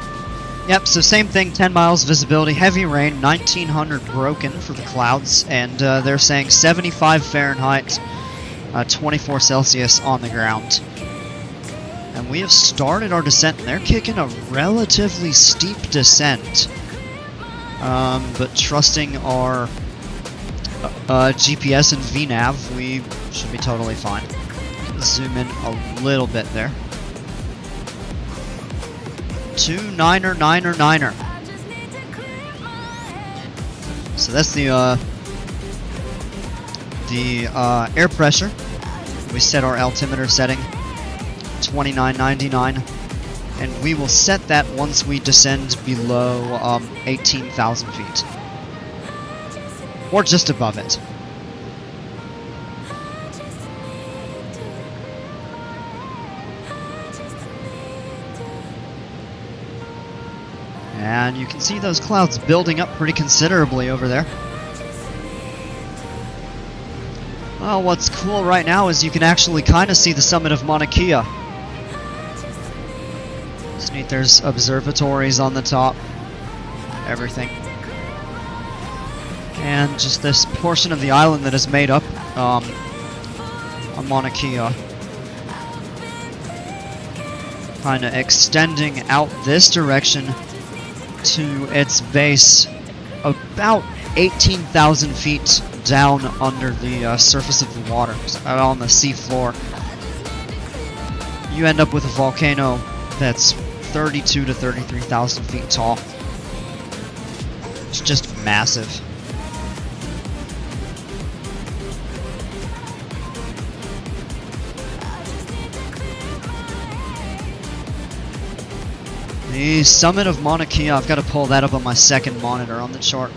Yep, so same thing, 10 miles visibility, heavy rain, 1900 broken for the clouds, and they're saying 75 Fahrenheit, 24 Celsius on the ground. And we have started our descent, and they're kicking a relatively steep descent. But trusting our GPS and VNav, we should be totally fine. Zoom in a little bit there. 29er. So that's the air pressure. We set our altimeter setting 2999, and we will set that once we descend below 18,000 feet. or just above it. And you can see those clouds building up pretty considerably over there. Well, what's cool right now is you can actually kind of see the summit of Mauna Kea. It's neat, there's observatories on the top, everything. And just this portion of the island that is made up on Mauna Kea. Kind of extending out this direction to its base about 18,000 feet down under the surface of the water, on the sea floor. You end up with a volcano that's 32 to 33,000 feet tall. It's just massive. The summit of Mauna Kea, I've got to pull that up on my second monitor on the chart.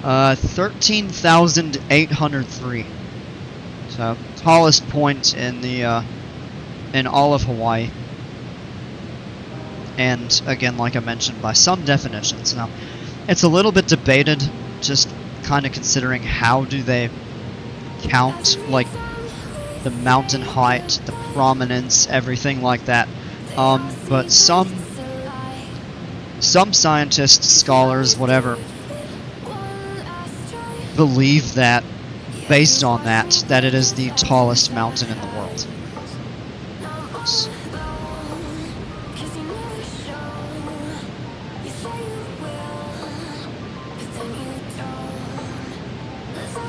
13,803. So, tallest point in the in all of Hawaii. And again, like I mentioned, by some definitions. Now, it's a little bit debated, just kind of considering how do they count, like, the mountain height, the prominence, everything like that. But some scientists, scholars, whatever, believe that, based on that it is the tallest mountain in the world.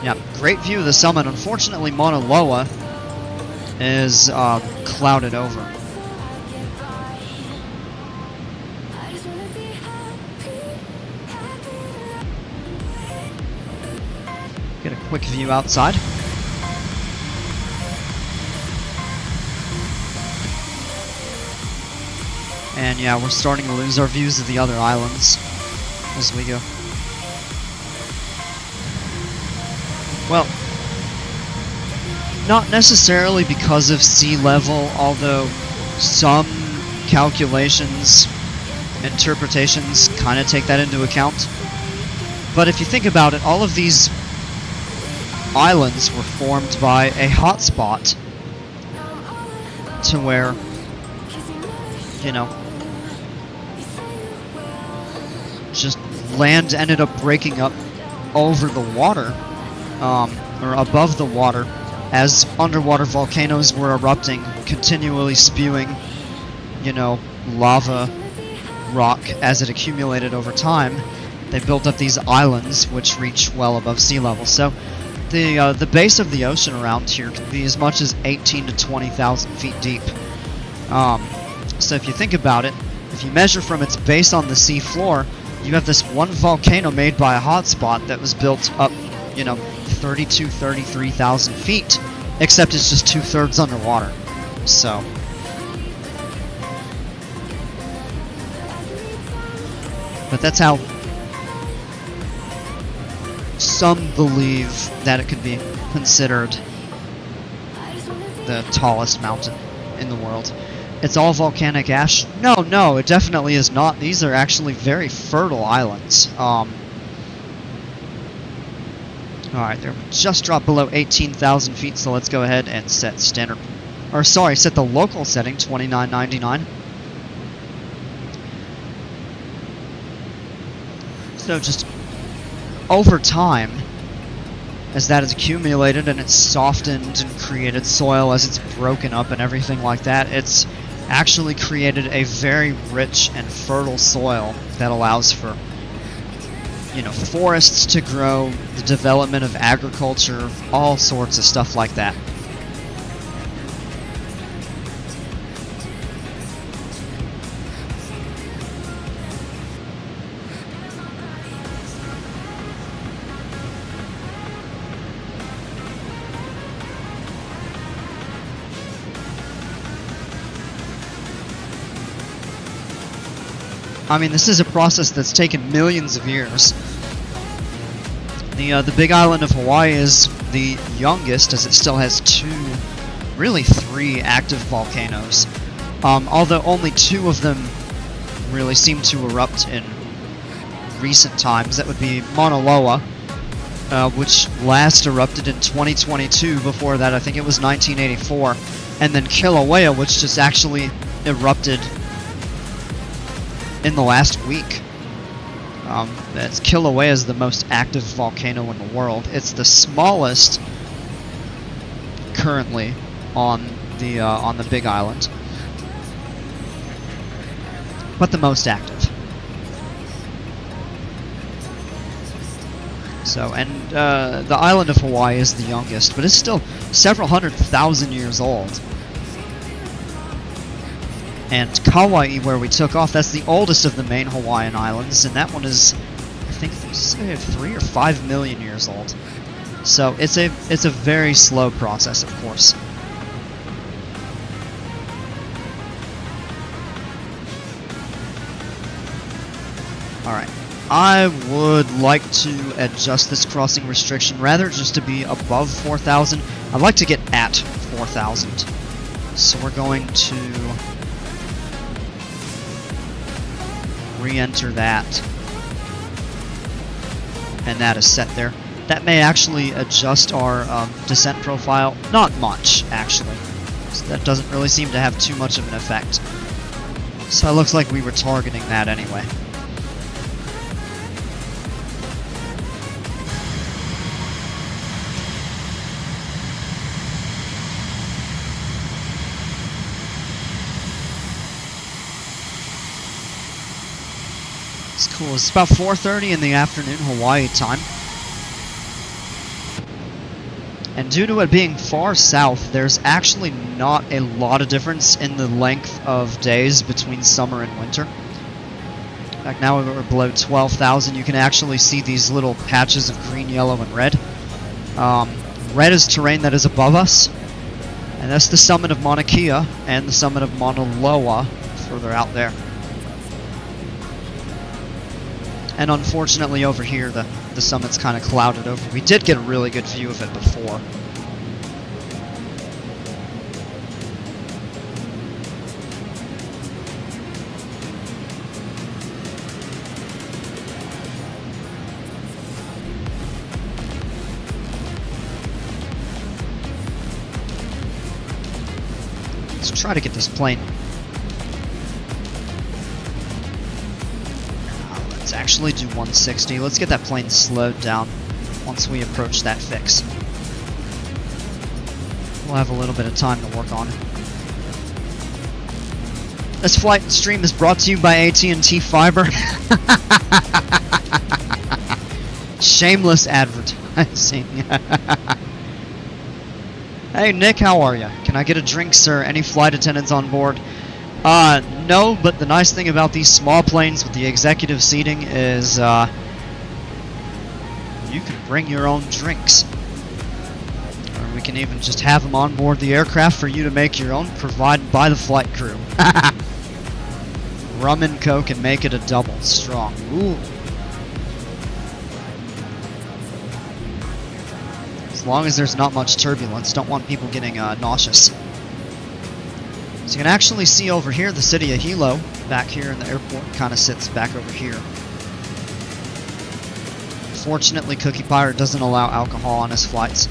Yeah, great view of the summit. Unfortunately, Mauna Loa is clouded over. Get a quick view outside. And yeah, we're starting to lose our views of the other islands as we go. Well, not necessarily because of sea level, although some calculations, interpretations kind of take that into account. But if you think about it, all of these islands were formed by a hotspot to where, you know, just land ended up breaking up over the water, or above the water, as underwater volcanoes were erupting, continually spewing, you know, lava, rock as it accumulated over time. They built up these islands which reach well above sea level. So the base of the ocean around here can be as much as 18 to 20,000 feet deep. So if you think about it, if you measure from its base on the sea floor, you have this one volcano made by a hotspot that was built up, you know, 32, 33,000 feet, except it's just 2/3 underwater. So, but that's how some believe that it could be considered the tallest mountain in the world. It's all volcanic ash? No, it definitely is not. These are actually very fertile islands. Alright, they're just dropped below 18,000 feet, so let's go ahead and set standard, or sorry, set the local setting, 2999. So just over time, as that has accumulated and it's softened and created soil as it's broken up and everything like that, it's actually created a very rich and fertile soil that allows for, you know, forests to grow, the development of agriculture, all sorts of stuff like that. I mean, this is a process that's taken millions of years. The Big Island of Hawaii is the youngest, as it still has really three active volcanoes. Although only two of them really seem to erupt in recent times. That would be Mauna Loa, which last erupted in 2022. Before that, I think it was 1984. And then Kilauea, which just actually erupted in the last week. Kilauea is the most active volcano in the world. It's the smallest currently on the Big Island, but the most active. So, and the island of Hawaii is the youngest, but it's still several 100,000 years old. And Kauai, where we took off, that's the oldest of the main Hawaiian islands, and that one is, I think, 3 or 5 million years old. So it's a very slow process, of course. Alright, I would like to adjust this crossing restriction rather just to be above 4,000. I'd like to get at 4,000. So we're going to re-enter that. And that is set there. That may actually adjust our descent profile. Not much, actually. So that doesn't really seem to have too much of an effect. So it looks like we were targeting that anyway. It's cool. It's about 4:30 in the afternoon Hawaii time. And due to it being far south, there's actually not a lot of difference in the length of days between summer and winter. In fact, now we're below 12,000. You can actually see these little patches of green, yellow, and red. Red is terrain that is above us. And that's the summit of Mauna Kea and the summit of Mauna Loa further out there. And unfortunately over here, the summit's kind of clouded over. We did get a really good view of it before. Let's try to get this plane. Let's actually do 160. Let's get that plane slowed down once we approach that fix. We'll have a little bit of time to work on it. This flight stream is brought to you by AT&T Fiber. Shameless advertising. Hey Nick, how are you? Can I get a drink, sir? Any flight attendants on board? No, but the nice thing about these small planes with the executive seating is, you can bring your own drinks. Or we can even just have them on board the aircraft for you to make your own, provided by the flight crew. Rum and Coke and make it a double strong. Ooh. As long as there's not much turbulence, don't want people getting nauseous. So you can actually see over here the city of Hilo, back here in the airport, kind of sits back over here. Fortunately, Cookie Pirate doesn't allow alcohol on his flights.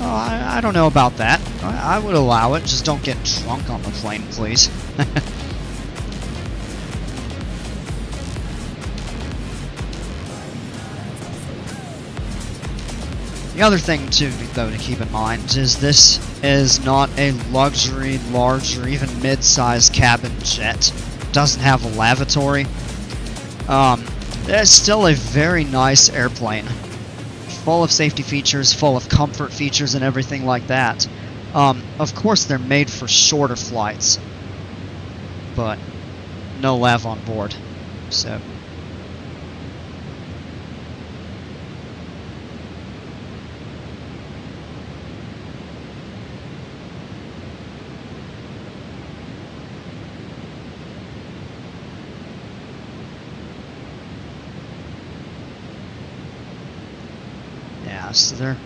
Oh, I don't know about that. I would allow it, just don't get drunk on the plane, please. The other thing, too, though, to keep in mind is this is not a luxury, large, or even mid-sized cabin jet. It doesn't have a lavatory. It's still a very nice airplane. Full of safety features, full of comfort features, and everything like that. Of course, they're made for shorter flights. But no lav on board. So... So they're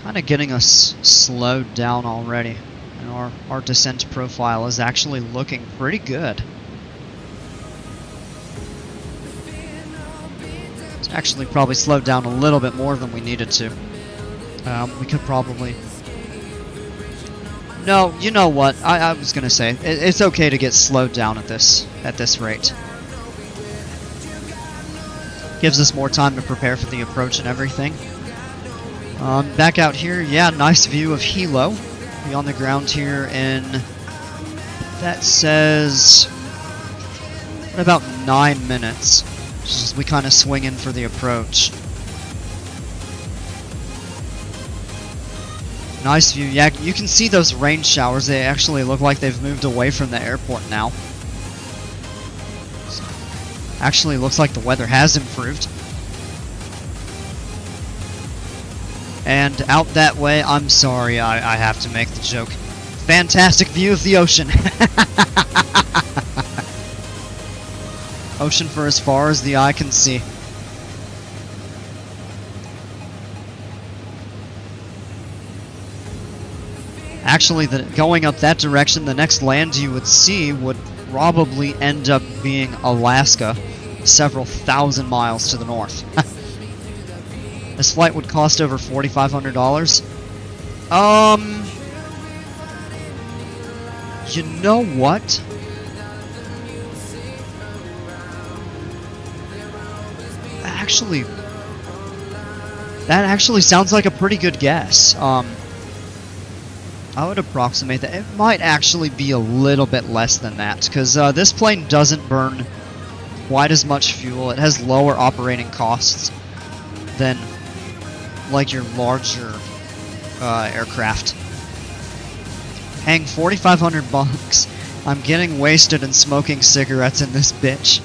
kind of getting us slowed down already. And our descent profile is actually looking pretty good. It's actually probably slowed down a little bit more than we needed to. We could probably... No, you know what? I was gonna say it's okay to get slowed down at this rate. Gives us more time to prepare for the approach and everything. Back out here, yeah, nice view of Hilo. Be on the ground here in, that says, what about 9 minutes? Just as we kind of swing in for the approach. Nice view. Yeah, you can see those rain showers. They actually look like they've moved away from the airport now. So, actually looks like the weather has improved. And out that way, I'm sorry, I have to make the joke. Fantastic view of the ocean. Ocean for as far as the eye can see. Actually, going up that direction, the next land you would see would probably end up being Alaska, several thousand miles to the north. This flight would cost over $4,500. You know what? That actually sounds like a pretty good guess. I would approximate that. It might actually be a little bit less than that, because this plane doesn't burn quite as much fuel. It has lower operating costs than like your larger aircraft. Paying $4,500. I'm getting wasted and smoking cigarettes in this bitch.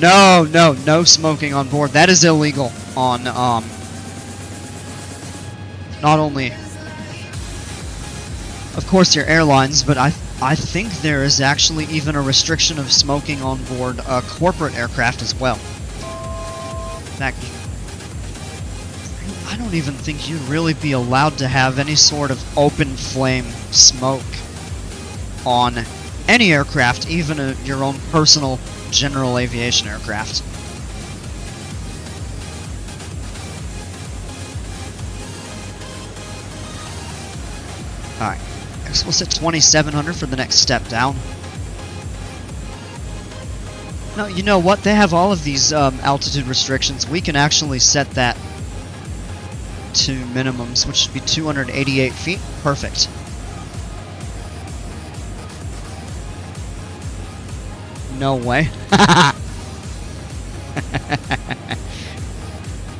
No smoking on board. That is illegal on not only, of course, your airlines, but I think there is actually even a restriction of smoking on board a corporate aircraft as well. In fact, I don't even think you'd really be allowed to have any sort of open flame smoke on any aircraft, even your own personal general aviation aircraft. Alright, next we'll set 2,700 for the next step down. No, you know what? They have all of these altitude restrictions. We can actually set that to minimums, which should be 288 feet. Perfect. No way.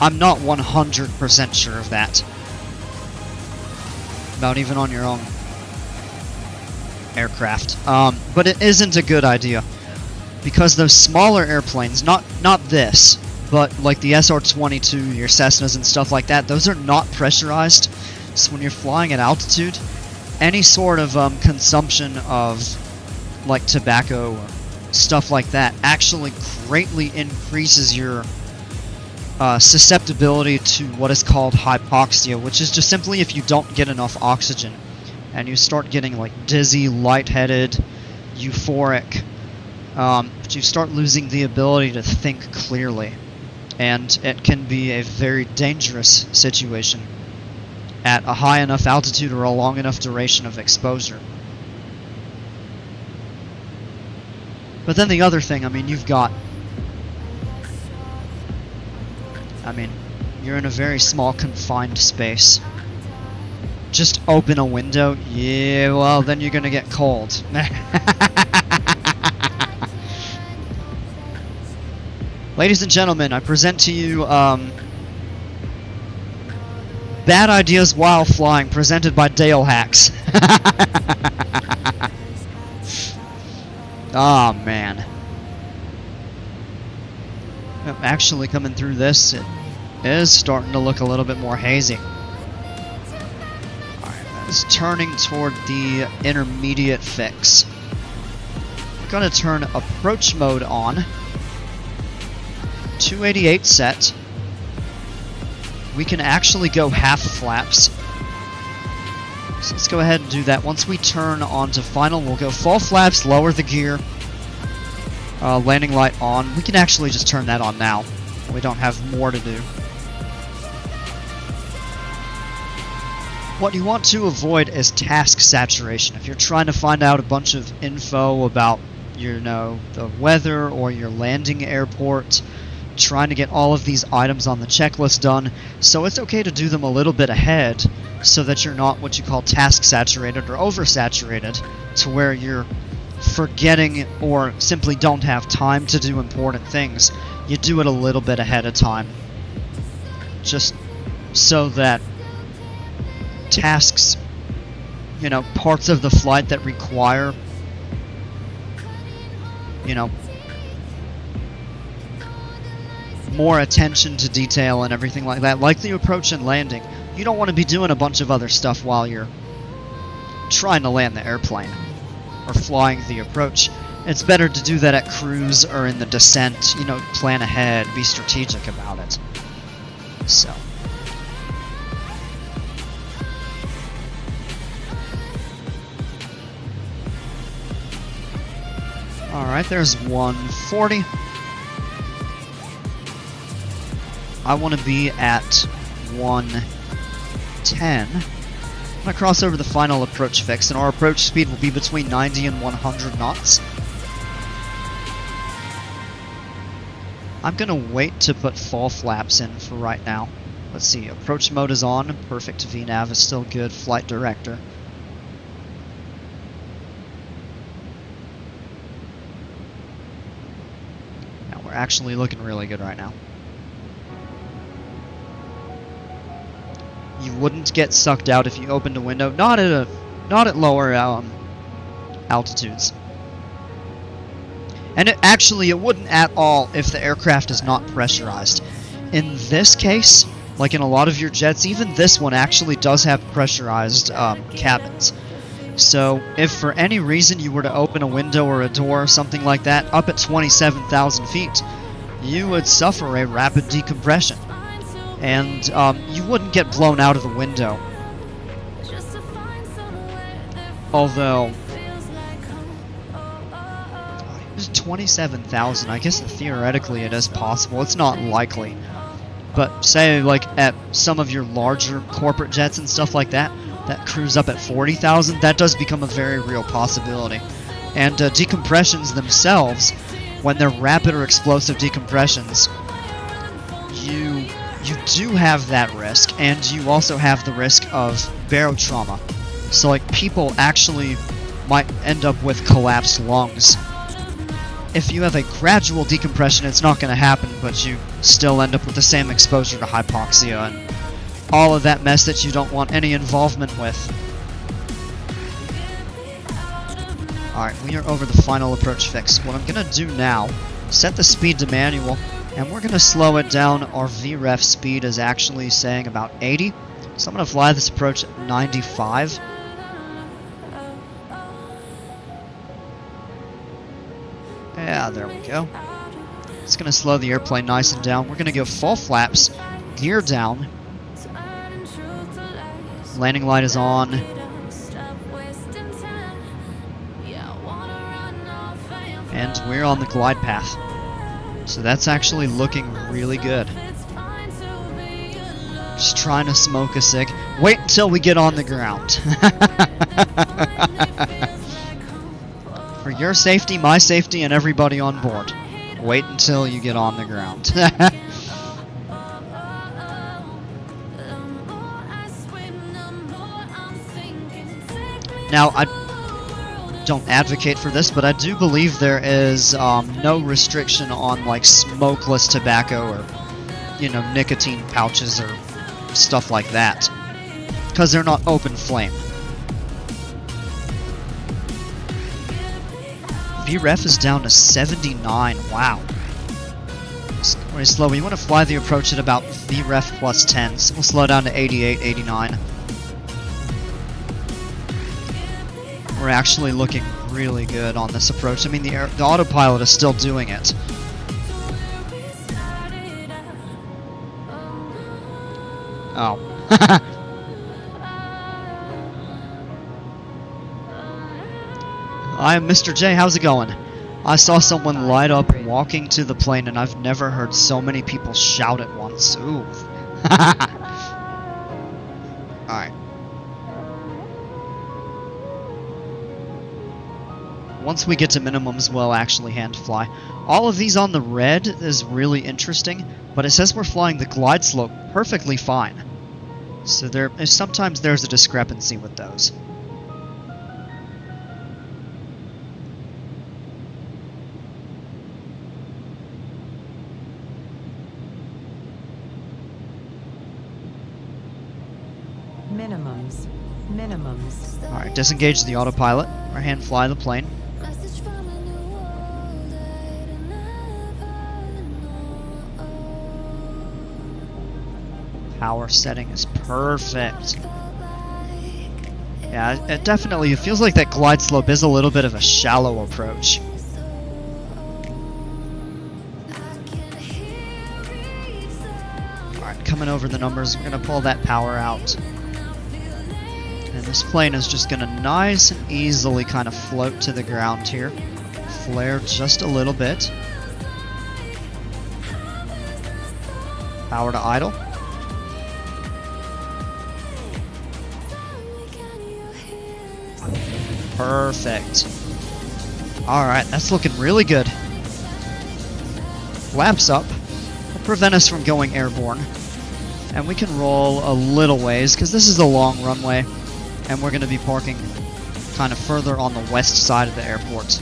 I'm not 100% sure of that. Not even on your own aircraft. But it isn't a good idea, because those smaller airplanes, not this, but like the SR-22, your Cessnas and stuff like that, those are not pressurized. So when you're flying at altitude, any sort of consumption of like tobacco or stuff like that actually greatly increases your susceptibility to what is called hypoxia, which is just simply if you don't get enough oxygen and you start getting like dizzy, lightheaded, euphoric, but you start losing the ability to think clearly, and it can be a very dangerous situation at a high enough altitude or a long enough duration of exposure. But then the other thing, I mean, you're in a very small, confined space. Just open a window, yeah, well, then you're gonna get cold. Ladies and gentlemen, I present to you, Bad Ideas While Flying, presented by Dale Hacks. Oh, man. Actually, coming through this, it is starting to look a little bit more hazy. Alright, that is turning toward the intermediate fix. I'm gonna turn approach mode on. 288 set. We can actually go half flaps. So let's go ahead and do that. Once we turn onto final, we'll go full flaps, lower the gear, landing light on. We can actually just turn that on now. We don't have more to do. What you want to avoid is task saturation. If you're trying to find out a bunch of info about, you know, the weather or your landing airport, trying to get all of these items on the checklist done, so it's okay to do them a little bit ahead so that you're not what you call task saturated or oversaturated to where you're forgetting or simply don't have time to do important things. You do it a little bit ahead of time just so that tasks, you know, parts of the flight that require, you know, more attention to detail and everything like that, like the approach and landing. You don't want to be doing a bunch of other stuff while you're trying to land the airplane or flying the approach. It's better to do that at cruise or in the descent, you know, plan ahead, be strategic about it. So. Alright, there's 140. I want to be at 110. I'm going to cross over the final approach fix, and our approach speed will be between 90 and 100 knots. I'm going to wait to put fall flaps in for right now. Let's see, approach mode is on, perfect, VNAV is still good, flight director. Now we're actually looking really good right now. You wouldn't get sucked out if you opened a window, not at lower altitudes. And it wouldn't at all if the aircraft is not pressurized. In this case, like in a lot of your jets, even this one actually does have pressurized cabins. So if for any reason you were to open a window or a door or something like that up at 27,000 feet, you would suffer a rapid decompression. And you wouldn't get blown out of the window. Although, it's 27,000. I guess theoretically it is possible. It's not likely. But say like at some of your larger corporate jets and stuff like that, that cruise up at 40,000, that does become a very real possibility. And decompressions themselves, when they're rapid or explosive decompressions, you do have that risk, and you also have the risk of barotrauma. So like people actually might end up with collapsed lungs. If you have a gradual decompression, it's not going to happen, but you still end up with the same exposure to hypoxia and all of that mess that you don't want any involvement with. Alright, we are over the final approach fix. What I'm going to do now, set the speed to manual, and we're going to slow it down. Our VREF speed is actually saying about 80. So I'm going to fly this approach at 95. Yeah, there we go. It's going to slow the airplane nice and down. We're going to go full flaps, gear down. Landing light is on. And we're on the glide path. So that's actually looking really good. Just trying to smoke a cig. Wait until we get on the ground. For your safety, my safety, and everybody on board. Wait until you get on the ground. Now, I don't advocate for this, but I do believe there is no restriction on like smokeless tobacco or, you know, nicotine pouches or stuff like that, because they're not open flame. VREF is down to 79. Wow. It's very slow. You want to fly the approach at about VREF plus 10, so we'll slow down to 88, 89. We're actually looking really good on this approach. I mean, the autopilot is still doing it. Oh. I am Mr. J, how's it going? I saw someone light up walking to the plane, and I've never heard so many people shout at once. Ooh. Alright. Once we get to minimums, we'll actually hand fly. All of these on the red is really interesting, but it says we're flying the glide slope perfectly fine. So sometimes there's a discrepancy with those. Minimums. Alright, disengage the autopilot, or hand fly the plane. Message from a new world I'd never known. Power setting is perfect. Yeah, it definitely feels like that glide slope is a little bit of a shallow approach. Alright, coming over the numbers, we're going to pull that power out. And this plane is just going to nice and easily kind of float to the ground here. Flare just a little bit. Power to idle. Perfect. Alright, that's looking really good. Flaps up. Will prevent us from going airborne. And we can roll a little ways, because this is a long runway. And we're going to be parking kind of further on the west side of the airport.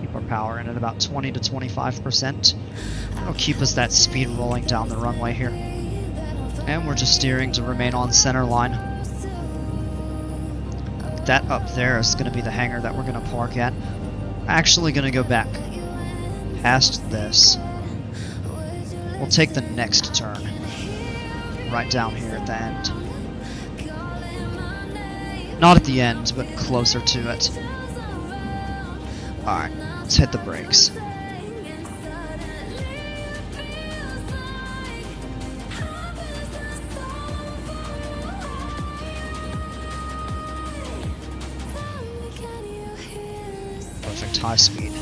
Keep our power in at about 20 to 25%. That'll keep us that speed rolling down the runway here. And we're just steering to remain on center line. That up there is going to be the hangar that we're going to park at. Actually going to go back past this. We'll take the next turn right down here at the end. Not at the end, but closer to it. Alright, let's hit the brakes. Perfect high speed.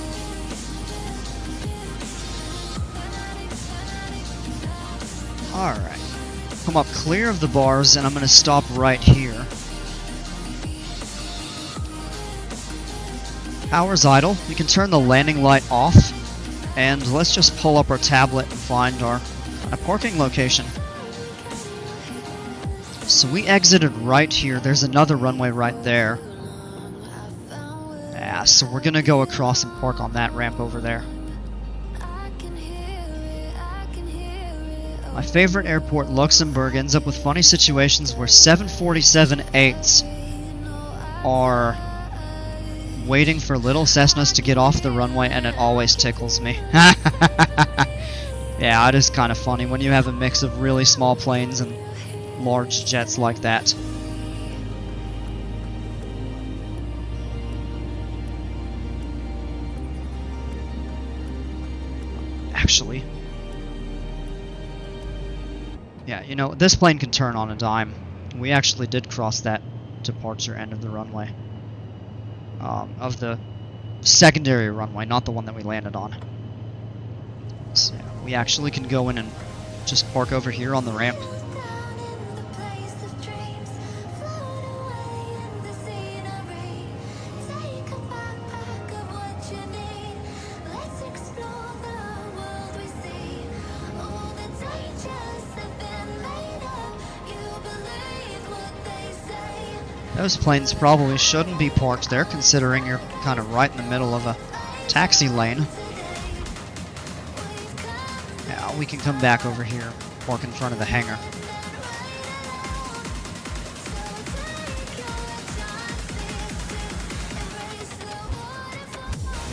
Alright. Come up clear of the bars, and I'm going to stop right here. Power's idle. We can turn the landing light off. And let's just pull up our tablet and find our parking location. So we exited right here. There's another runway right there. Yeah, so we're going to go across and park on that ramp over there. My favorite airport, Luxembourg, ends up with funny situations where 747-8s are waiting for little Cessnas to get off the runway, and it always tickles me. Yeah, it is kind of funny when you have a mix of really small planes and large jets like that. Actually, yeah, you know, this plane can turn on a dime. We actually did cross that departure end of the runway. Of the secondary runway, not the one that we landed on. So yeah, we actually can go in and just park over here on the ramp. Those planes probably shouldn't be parked there, considering you're kind of right in the middle of a taxi lane. Yeah, we can come back over here, park in front of the hangar.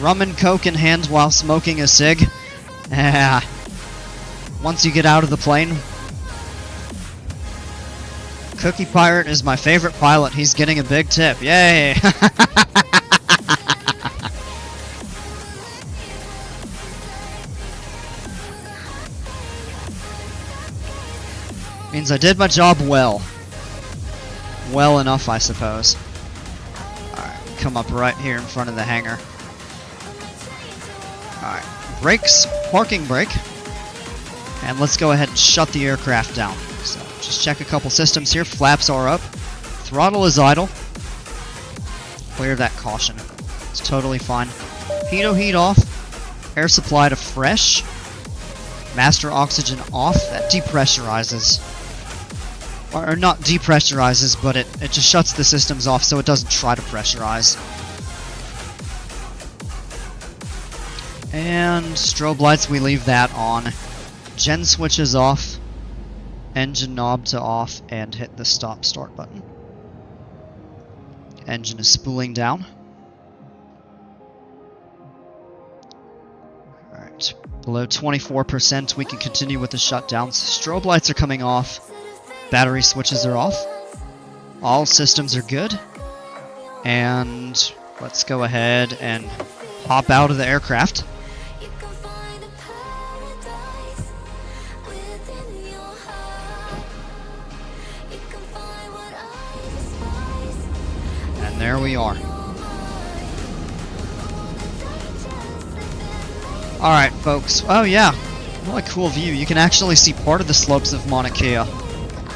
Rum and coke in hand while smoking a cig. Yeah. Once you get out of the plane, Cookie Pirate is my favorite pilot. He's getting a big tip. Yay! Means I did my job well. Well enough, I suppose. Alright, come up right here in front of the hangar. Alright, brakes, parking brake. And let's go ahead and shut the aircraft down. So, just check a couple systems here. Flaps are up. Throttle is idle. Clear that caution. It's totally fine. Pitot heat off. Air supply to fresh. Master oxygen off. That depressurizes. Or not depressurizes, but it just shuts the systems off so it doesn't try to pressurize. And strobe lights, we leave that on. Gen switch is off. Engine knob to off, and hit the stop start button. Engine is spooling down. Alright, below 24%, we can continue with the shutdowns. Strobe lights are coming off. Battery switches are off. All systems are good. And let's go ahead and hop out of the aircraft. And there we are. Alright, folks. Oh yeah, what a cool view. You can actually see part of the slopes of Mauna Kea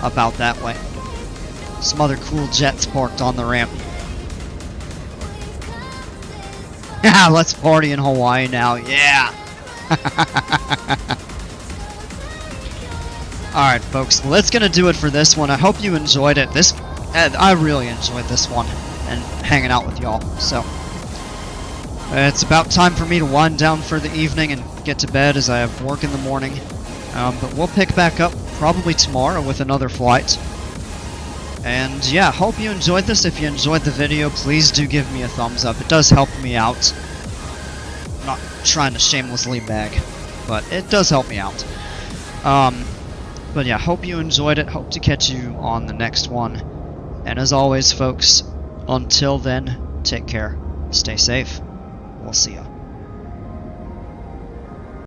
about that way. Some other cool jets parked on the ramp. Yeah, let's party in Hawaii now. Yeah! Alright, folks. Well, that's gonna do it for this one. I hope you enjoyed it. I really enjoyed this one and hanging out with y'all. So, it's about time for me to wind down for the evening and get to bed as I have work in the morning. But we'll pick back up probably tomorrow with another flight. And yeah, hope you enjoyed this. If you enjoyed the video, please do give me a thumbs up. It does help me out. I'm not trying to shamelessly beg, but it does help me out. But yeah, hope you enjoyed it. Hope to catch you on the next one. And as always, folks, until then, take care. Stay safe. We'll see ya.